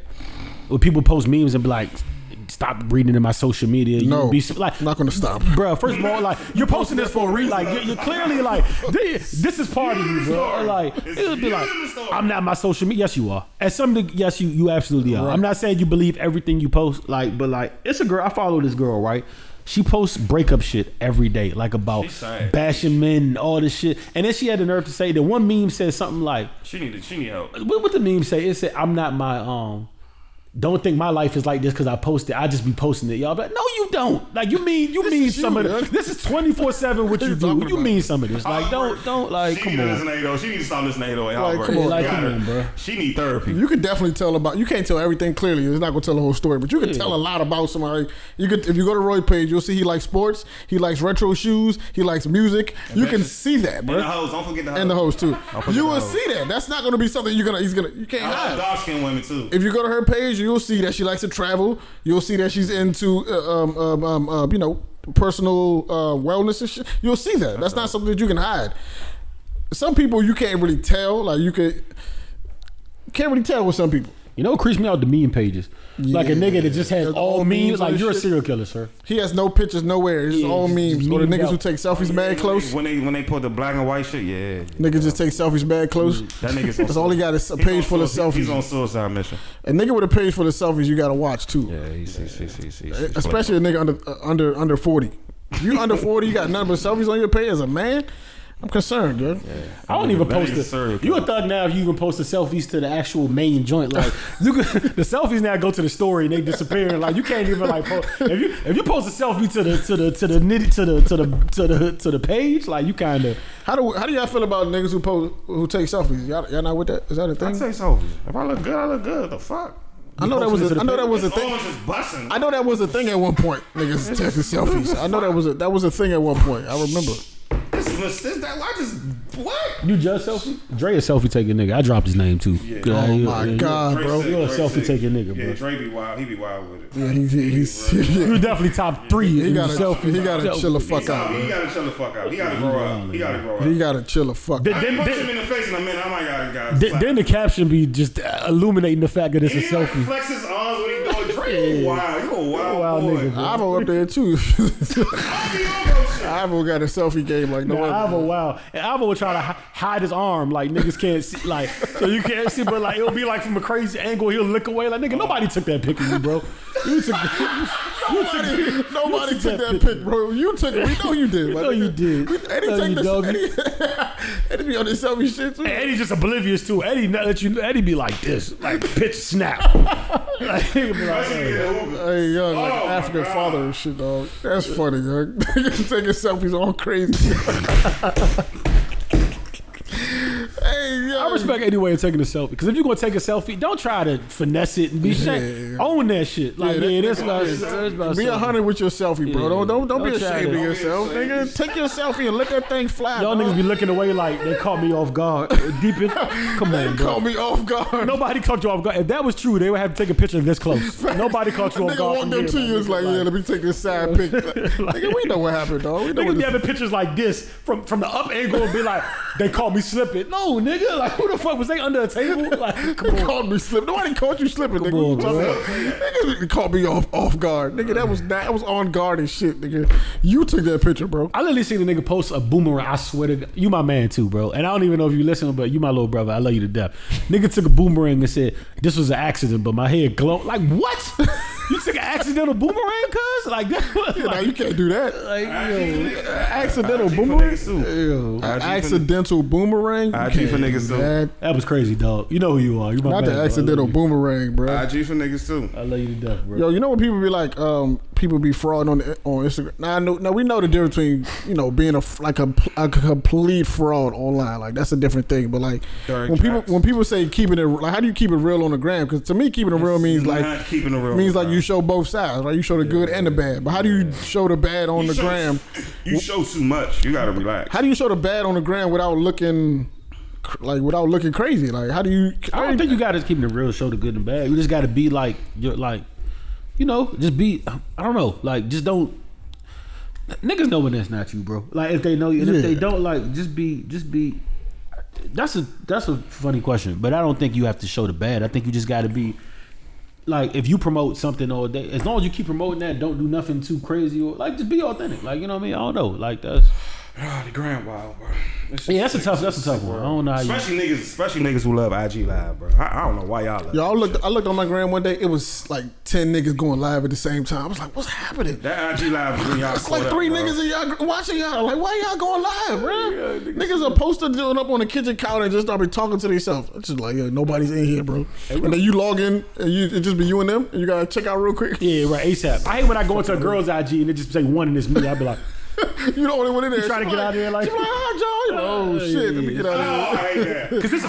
When people post memes and be like, stop reading in my social media. No, be like, not gonna stop. Bro, first of all, like, you're posting this for a reason. Like, you're clearly like, this is part of you, bro. Like, it would be like, I'm not my social media. Yes, you are. At some degree, yes, you absolutely are. Right. I'm not saying you believe everything you post, like, but like, it's a girl. I follow this girl, right? She posts breakup shit every day, like about bashing men and all this shit. And then she had the nerve to say that one meme said something like, she need help. What the meme say? It said, I'm not my don't think my life is like this because I post it. I just be posting it. Y'all be like, no, you don't. Like, you mean some of this. This is 24/7 what you do. You mean some of this. Like, don't like, come on. She need to stop listening to 808. Like, come on, like, come on, bro. She need therapy. You could definitely tell about. You can't tell everything clearly. It's not gonna tell the whole story, but you can tell a lot about somebody. You could, if you go to Roy's page, you'll see he likes sports. He likes retro shoes. He likes music. You can see that, bro. And the hoes. Don't forget the hoes. And the hoes too. You will see that. That's not gonna be something you can't hide. Dark skinned women too. If you go to her page, you'll see that she likes to travel. You'll see that she's into personal wellness and shit. You'll see that. That's not something that you can hide. Some people you can't really tell. Like, you can't really tell with some people. You know what creeps me out? The meme pages. Yeah. Like a nigga that just has all memes. Like, you're a serial killer, sir. He has no pictures nowhere. It's all memes. Or the niggas who take selfies mad close. When they put the black and white shit, Niggas just take selfies mad close. That nigga's That's all he got is a page full of selfies. He's on suicide mission. A nigga with a page full of selfies, you gotta watch too. Yeah, he's Especially a nigga under 40. If you under 40, you got nothing but selfies on your page as a man. I'm concerned, dude. Yeah. I don't even post it. You a thug now if you even post the selfies to the actual main joint. Like, the selfies now go to the story and they disappear. Like, you can't even like post. If you post a selfie to the page, like, you kind of. How do y'all feel about niggas who take selfies? Y'all not with that? Is that a thing? I take selfies. If I look good, I look good. The fuck. I know that was a thing. I know that was a thing at one point. Niggas taking selfies. I know that was a thing at one point. I remember. What? You just selfie? Dre a selfie taking nigga. I dropped his name too. Yeah. Oh my God, bro. You're a selfie taking nigga, bro. Yeah, Dre be wild. He be wild with it. Yeah, he's you definitely top 3. He got selfie. He got to chill the fuck out. He got to chill the fuck out. He got to grow up. He got to grow up. He got to chill the fuck out. I can punch him in the face in a minute. I might got then the caption be just illuminating the fact that it's a selfie. Flex his arms when he doing Dre. Wow, you a wild boy. Nigga, Ivo up there too. Ivo got a selfie game like no other. Ivo, wow. And Ivo would try to hide his arm like niggas can't see, like, so you can't see, but like it'll be like from a crazy angle. He'll look away like, nigga, nobody took that pic of you, bro. Nobody took that pic, bro. You took it. We know you did. No, you did. Eddie take the Eddie be on this selfie shit too. And Eddie's just oblivious too. Eddie not let you. Eddie be like this, like pitch snap. Like, he be like, hey, young, like African father and shit, dog. That's funny, young. Niggas taking selfies all crazy. Hey, yeah. I respect any way of taking a selfie. Because if you're gonna take a selfie, don't try to finesse it and be own that shit. Like, that's about be 100 with your selfie, bro. Yeah. Don't be Don't try ashamed to- of yourself, nigga. Take your selfie and let that thing fly. Y'all dog. niggas be looking away like they caught me off guard. Deep in, come on, bro. Caught me off guard. Nobody caught you off guard. If that was true, they would have to take a picture of this close. Nobody caught you off Nigga guard. walked from up here, to you, it's like, yeah, let me take this side pic. Nigga, we know what happened, dog. We know Niggas what be this having pictures like this from the up angle and be like, they caught me slipping. No, nigga, like who the fuck was they under a table? Like, come on. caught me slipping. Nobody caught you slipping, nigga. on, What you talking about? Nigga caught me off guard. Nigga, that was on guard and shit, nigga. You took that picture, bro. I literally seen a nigga post a boomerang. I swear to God, you my man too, bro. And I don't even know if you listen, but you my little brother. I love you to death. Nigga took a boomerang and said, this was an accident, but my head glowed. Like, what? You took an accidental boomerang, cuz? Like, that was Yeah, nah, you can't do that. like, yo. Accidental IG for boomerang. niggas too. Ew. IG for- Accidental boomerang. You IG can't for do niggas too. that. That was crazy, dog. You know who you are. You my Not man, the bro. accidental boomerang, bro. IG for niggas too. I love you to death, bro. Yo, you know when people be like, people be frauding on Instagram. Now we know the difference between being a complete fraud online. Like that's a different thing. But like During when tracks. people say keeping it, like how do you keep it real on the gram? Because to me, keeping it real means like Not keeping it real. means like you show both sides, right? You show the good and the bad. But how do you show the bad on the gram? You show too much. You gotta relax. How do you show the bad on the gram without looking crazy? Like how do you? I don't think you got to keep it real, show the good and bad. You just got to be like, you're like, just be. I don't know, like just don't. Niggas know when that's not you, bro. Like if they know you, and if they don't, like just be. That's a funny question, but I don't think you have to show the bad. I think you just got to be. Like if you promote something all day, as long as you keep promoting that, don't do nothing too crazy or like just be authentic. Like you know what I mean? I don't know. Like that's. The gram wild, bro. Yeah, that's a tough one. I don't know how you. Especially niggas who love IG Live, bro. I don't know why y'all love. Yo, I looked on my gram one day. It was like 10 niggas going live at the same time. I was like, what's happening? That IG Live is when y'all. It's like 3 niggas in y'all watching y'all. Like, why y'all going live, bro? Niggas are posted doing up on the kitchen counter and just start be talking to themselves. It's just like, yo, nobody's in here, bro. And then you log in and it just be you and them, and you gotta check out real quick. Yeah, right. ASAP. I hate when I go into a girl's IG and it just say one and it's me. I be like, You the only one in there. You trying to get out of there like- she like, hi, John. You're like, oh shit, let me get out of here. because this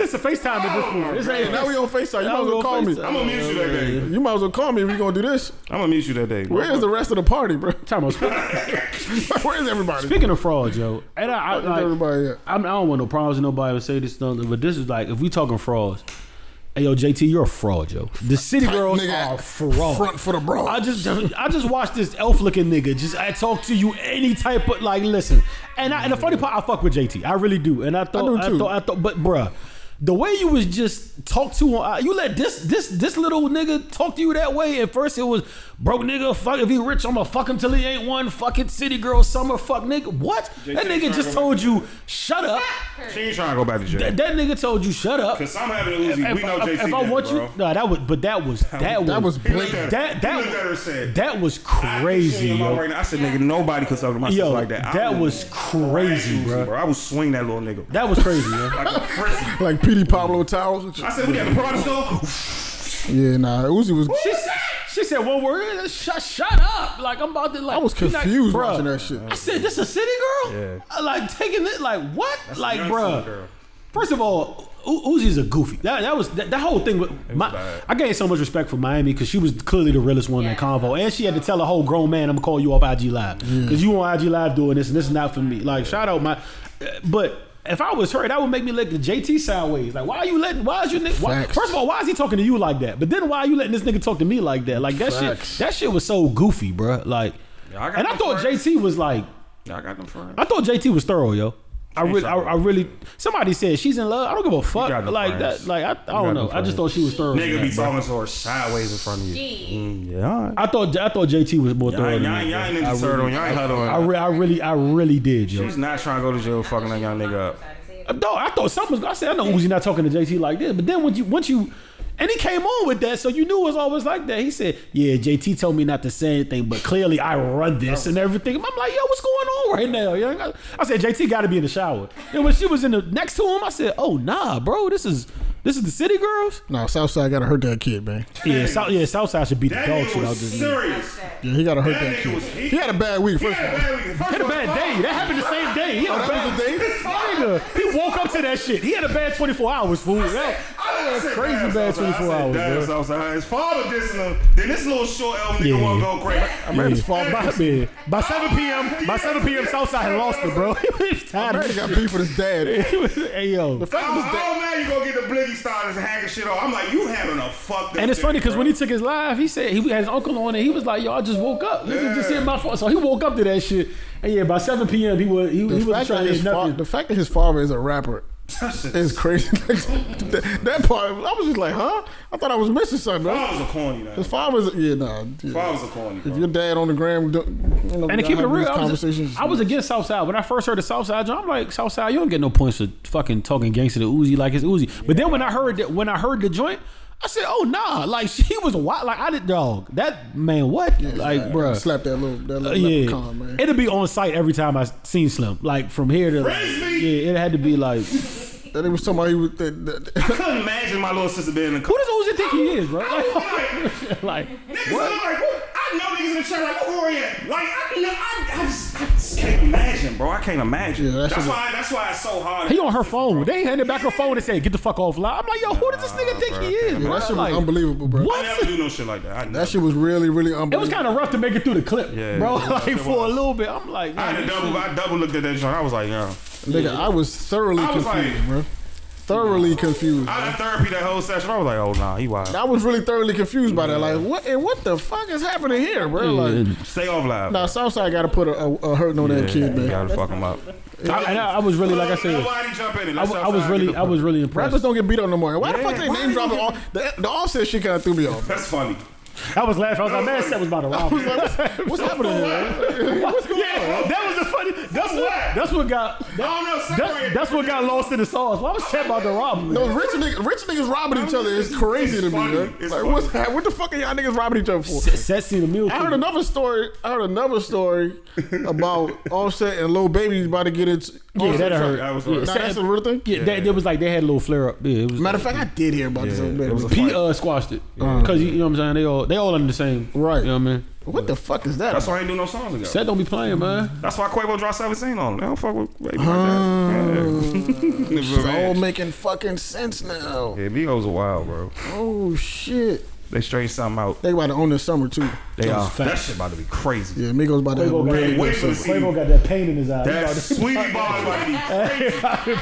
is a FaceTime at this point. This ain't Now we on FaceTime. You might as well call me. I'm gonna mute you that day. You might as well call me if we gonna do this. I'm gonna mute you that day. Where's the rest of the party, bro? Time out. Where's everybody? Speaking of fraud, Joe, and I Where's everybody at? I don't want no problems with nobody would say this stuff, but this is like if we talking frauds. Hey yo, JT, you're a fraud, Joe. The city girls nigga, are fraud. front for the broad. I just watched this elf looking nigga. I talk to you any type of like. Listen, and the funny part, I fuck with JT. I really do. And I thought, but bruh, the way you was just talk to him, you let this little nigga talk to you that way. At first it was broke nigga, fuck if he rich, I'ma fuck him till he ain't one. Fucking city girl summer, fuck nigga. What? That nigga just told you shut up. She ain't trying to go back to jail. That nigga told you shut up. Cause I'm having a Uzi. We know JC. If I want you, no, that was blatant. That was crazy, yo. I said, nigga, nobody could talk to my sister like that. That was crazy, bro. I would swing that little nigga. That was crazy, yo. Like a frisbee. Like Petey Pablo towels. I said, we at the product store. Yeah, nah, Uzi was. She said one word. Shut up! Like I'm about to like. I was confused bruh. watching that shit. I said, "This a city girl?" Yeah. Like taking it. Like what? That's like, a young bruh. city girl. First of all, Uzi's a goofy. That was that whole thing. bad. I gained so much respect for Miami because she was clearly the realest one in that convo, and she had to tell a whole grown man, "I'm gonna call you off IG Live because you on IG Live doing this, and this is not for me." Like shout out my, but. If I was her, that would make me look the JT sideways. Like, why is your nigga? First of all, why is he talking to you like that? But then why are you letting this nigga talk to me like that? Like that shit was so goofy, bro. Like, and I thought JT was like, I got them friends. I thought JT was thorough, yo. I really. Somebody said she's in love. I don't give a fuck got no like friends. that. Like I don't know. I just thought she was thorough. Nigga be talking to her sideways in front of you. Yeah, all right. I thought JT was more thorough. Y'all ain't into turtle. Y'all ain't huddling. I really did, yo. She's not trying to go to jail fucking that young nigga up. No, I thought something was. I said I know Uzi not talking to JT like this, but then once you, and he came on with that, so you knew it was always like that. He said, "Yeah, JT told me not to say anything, but clearly I run this and everything." I'm like, "Yo, what's going on right now?" I said, "JT got to be in the shower." And when she was in the next to him, I said, "Oh nah, bro, this is This is the City Girls? No, Southside gotta hurt that kid, man. Yeah, Southside should beat the That dog nigga shit out was this nigga. serious. Yeah, he gotta hurt That that nigga kid. was- He had a bad week, first of all. He had a bad day. That happened the same day. He had a that bad was the day? Nigga, he woke up to that shit. He had a bad 24 hours, fool. That was crazy bad 24 hours, bro. Southside. His father dissing him. Then this little short elf nigga Yeah. wanna go crazy. I remember his father. By 7 p.m., Southside had lost it, bro. He was tired of He this got shit. beef with his dad. He was, hey, yo. The fact that his dad. Oh man, you gonna get the bliggy starters and hacking shit off. I'm like, you having a fucked up And it's funny day, because bro. when he took his live, he said he had his uncle on it. He was like, "Yo, I just woke up. Nigga just hit my phone." So he woke up to that shit. And yeah, by 7 p.m. he was trying to hit nothing. The fact that his father is a rapper is crazy. that part, I was just like, huh? I thought I was missing something, bro. Father's a corny now. His father's, yeah. Father's a corny, bro. If your dad on the gram, And to keep it real, I was against Southside. When I first heard the Southside, I'm like, Southside, you don't get no points for fucking talking gangster to Uzi like it's Uzi. But then when I heard the joint, I said, oh nah, like he was wild. Like I did, dog. That man, what? Like, bro, slap that little yeah. leprechaun, man. It'll be on site every time I seen Slim. Like from here to Frisbee? yeah, it had to be like. That he was talking about. He was, I couldn't imagine my little sister being in the car. Who does Uzi think he is, bro? Like Niggas, I'm like, what? I know niggas in the church like, who are you? Like, I just can't imagine, bro. I can't imagine. Yeah, that's why it's so hard. he on her phone. They handed back her phone and said, "Get the fuck off line." I'm like, yo, who does this nigga think he is? yeah, Bro? that shit was Like, unbelievable, bro. what? I never do no shit like that. That shit was really, really It was unbelievable. kind of rough to make it through the clip, Yeah, bro. yeah, Like it for a was. little bit, I'm like, I double looked at that joint. I was like, yo. Nigga, I was thoroughly I was confused, like- bro. Thoroughly confused. I had therapy that whole session. I was like, oh nah, he wild. I was really thoroughly confused by that. Like, what the fuck is happening here, bro? Like, Stay off live. nah, Southside got to put a hurting on that kid, You man. gotta fuck him up. I was really, like I said, Nobody jump in it. I was really impressed. Rappers don't get beat up no more. Why the fuck they why name they dropping don't all the Offset shit? Kind of threw me off. That's funny. I was laughing. I was like, man, Seth was about to rob me. What's happening here? What's going on? That was the funny. That's what got. I don't know. That's what got lost in the sauce. Why was Seth about to rob me? No, rich niggas robbing each other is crazy to me, funny. man. It's Like, funny. what's what the fuck are y'all niggas robbing each other for? Seth seen the mule. I heard another story about Offset and Lil Baby about to get its. Yeah, that hurt. That was Yeah, right. Nah, that's a real thing. Yeah, there was like they had a little flare up. Yeah, it was. Matter of fact, I did hear about this. it was a P squashed it because you know what I'm saying. They all under the same. Right. You know what I mean. What the fuck is that? That's why I ain't do no songs ago. Seth don't be playing, man. That's why Quavo dropped 17 on him. They don't fuck with Baby like that. It's all making fucking sense now. Yeah, Migos are wild, bro. Oh shit. They straighten something out. They about to own this summer too. They are. fact. That shit about to be crazy. Yeah, Migos about to have a Quavo got really that- good Wait for the summer. Quavo got that pain in his eye. That sweetie bar about to be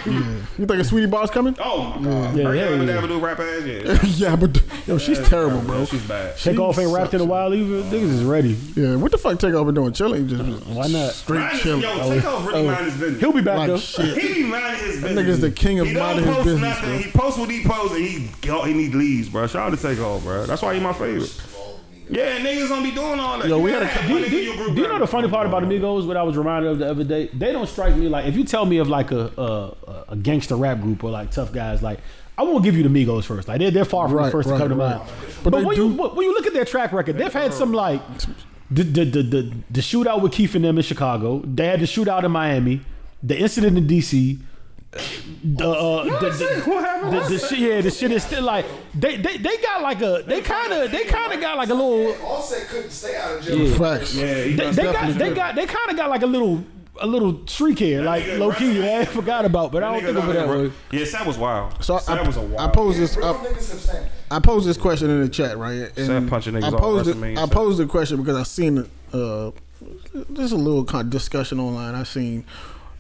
crazy. You think a Sweetie Bar's coming? Oh my god. Yeah, Her yeah, never yeah. do rap ass yet. Yeah, but yo, she's terrible, bro. She's bad. Takeoff ain't rapped in a while either. Niggas is ready. Yeah, what the fuck Takeoff been doing? Chilling, just Why not? straight chilling. Yo, Takeoff really mind his business. He'll be back Like though. shit. He be minding his business. nigga's the king of He don't minding his post business, nothing. bro. He posts what he posts and he need leaves, bro. Shout out to Takeoff, bro. That's why he my favorite. Yeah, niggas don't be doing all that. Yo, we had a- Yeah, Do my nigga, your group you know rap. the funny part about Amigos? What I was reminded of the other day, they don't strike me like if you tell me of like a gangster rap group or like tough guys, like I won't give you the Migos first. Like they're far from the Right, first to right, come to right. mind. But But they when do- you look at their track record, they've had some like the shootout with Keith and them in Chicago. They had the shootout in Miami. The incident in DC. The shit, yeah, the shit is still like they got like a they kind of got like a little Offset couldn't stay out of jail. Facts. Yeah, he they does definitely kind of got like a little streak here, like nigga low key. right. I forgot about, but I don't think of it that way. Yeah, Seth was wild. So Seth was a wild. I posed this Real up. niggas have said I posed this question in the chat, right? Seth punching niggas I off posed it. WrestleMania I Seth. posed the question because I seen there's a little kind of discussion online. I seen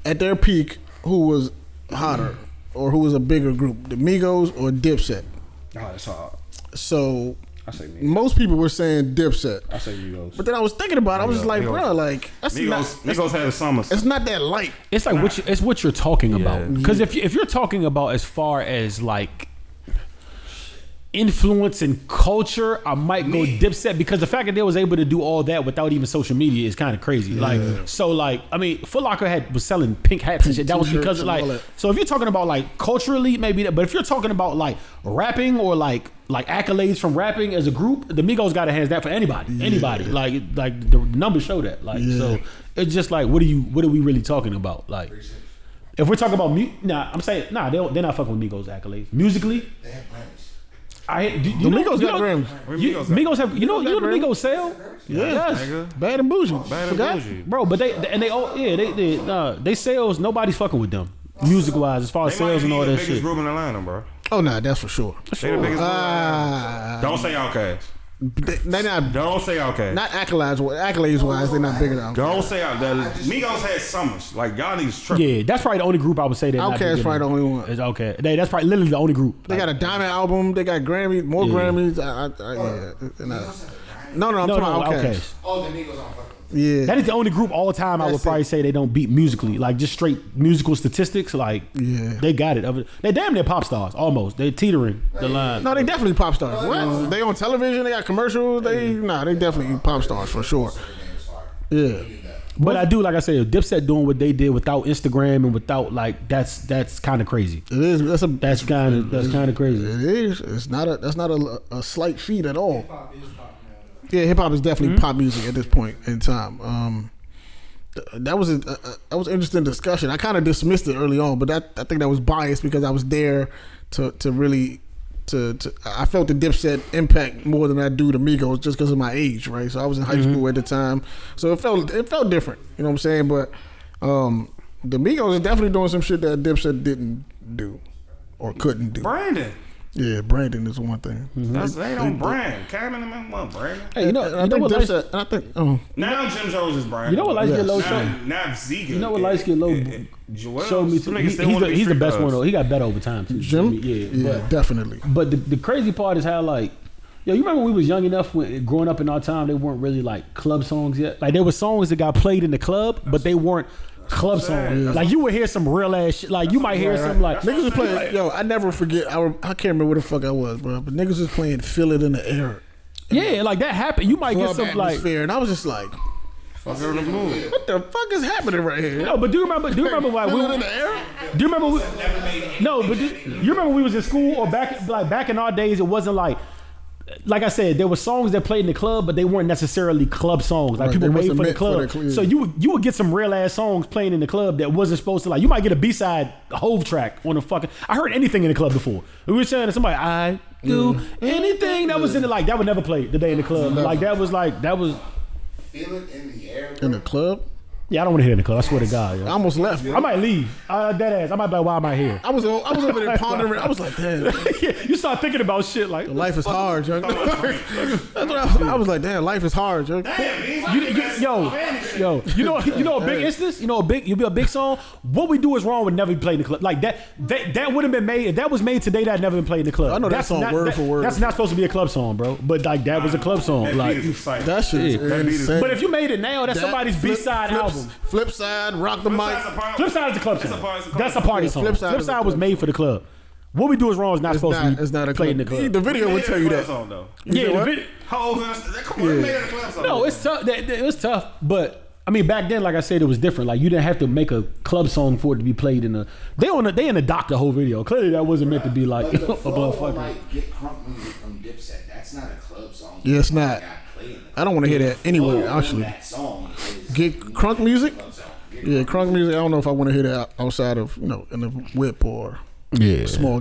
at their peak who was hotter or who was a bigger group, the Migos or Dipset. Oh, that's hard. So I say Migos. most people were saying Dipset, I say Migos. but then I was thinking about it. I was just like, Migos. bro, like that's Migos had the summers. it's not that light. It's like it's what you're talking about. Yeah. Because if you're talking about as far as like influence and culture, I might go Dipset because the fact that they was able to do all that without even social media is kind of crazy. Like so, like I mean, Foot Locker was selling pink hats and shit. That was T-shirts because of, and all like. that. So if you're talking about like culturally, maybe that. But if you're talking about like rapping or like accolades from rapping as a group, the Migos got to hands that for anybody. Anybody. Like the numbers show that. Like so, it's just like what are we really talking about? Like. If we're talking about I'm saying they're not fucking with Migos accolades. Musically, They have Grammys. The Migos got Grammys. Migos have you know the Migos sell. Yes. Nigga. Bad and bougie. Bad and Forgot? bougie. Bro, but they sales. Nobody's fucking with them, music wise, as far as They might sales and be all the that biggest shit. group in Atlanta, bro. Oh, nah, that's for sure. They the biggest group. Don't say Outkast. They not Don't say Outkast. not accolades wise. They're not bigger than Don't say Outkast. Migos had summers. Like y'all niggas tripping. Yeah, that's probably the only group I would say that. Outkast probably the only one. It's okay. That's probably literally the only group. They got a diamond album. They got Grammys, more Grammys. No, I'm talking about Outkast. Oh, the Migos on fucking. Yeah, That is the only group all the time I would That's probably it. say they don't beat musically, like just straight musical statistics. Like Yeah. they got it. They damn near pop stars almost. They teetering the line. no, they definitely pop stars. What? They on television. They got commercials. They definitely pop stars for sure. Yeah, But I do, like I said, Dipset doing what they did without Instagram and without like that's kind of crazy. it is. That's kind of crazy. It is. It's not a. That's not a slight feat at all. Yeah, hip hop is definitely pop music at this point in time. That was an interesting discussion. I kind of dismissed it early on, but I think that was biased because I was there to really I felt the Dipset impact more than I do the Migos just because of my age, right? So I was in high school at the time, so it felt different. You know what I'm saying? But the Migos is definitely doing some shit that Dipset didn't do or couldn't do. Brandon. Yeah, Brandon is one thing. That's they don't brand. Cameron and them want Brandon. Hey, And I think Dipset. And I think Now Jim Jones is Brandon. You know what Light Skin Low Yes. showed? Now Ziga. You know what Light Skin Low Joel, showed me? some Too? niggas still wanna be He's the street best one. thugs. Though. He got better over time too. Jim. Yeah, Definitely. But the crazy part is how like, yo, you remember when we was young enough when growing up in our time, they weren't really like club songs yet. Like there were songs that got played in the club, but they weren't club songs. Like you would hear some real ass shit. Like you might hear some like Niggas was playing. Yo, I never forget. I can't remember where the fuck I was, bro. But niggas was playing "Feel It in the Air." yeah, like that happened. You might get Club some like. atmosphere, and I was just like, Fuck her in the mood. "What the fuck is happening right here?" No, but do you remember like Feel we It in the Air. Do you remember? No, but you remember we was in school or back in our days? It wasn't like I said, there were songs that played in the club, but they weren't necessarily club songs. Like Right, people they made wasn't for the meant for club. the So you would get some real ass songs playing in the club that wasn't supposed to. Like you might get a B-side Hove track on a fucking. I heard anything in the club before. We were saying to somebody, I do anything that was in the like that would never play the day in the club. Like that was. Feel it in the air. In the club, Yeah, I don't want to hear it in the club. I swear to God. I Yo. almost left. Bro. I might leave. Dead ass. I might be like, why am I here? I was over there pondering. I was like, "Damn, Yeah, you start thinking about shit like life is hard, yo." That's what I was like, "Damn, life is hard, yo." You know a big instance. You be a big song. What We Do Is Wrong would never be played in the club. Like that would have been made. If that was made today, that never been played in the club. I know that That's song not, word for word. That's not supposed to be a club song, bro. But like that was a club song. Like, That shit is insane. but if you made it now, that's That somebody's B-side album. Flip side, rock the mic. Flip Side is a club song. That's a party song. Flip Flip Side is a Side was club made for the club. What We Do Is Wrong is not supposed to be It's not a played in the club. club. The video would tell you that. Yeah, what? the video. How old is that? Come on, they made it a club song. No, it's tough. It was tough, but I mean, back then, like I said, it was different. Like you didn't have to make a club song for it to be played in a. They in the dock the whole video. Clearly, that wasn't meant to be like But the a flow motherfucker. like Get Crunk music from Dipset. That's not a club song. Yeah, it's not. Got played in the I don't want to hear that anyway. club. Actually, That song is get crunk music. club song. Get Yeah, crunk music. I don't know if I want to hear that outside of in the whip or Yeah. small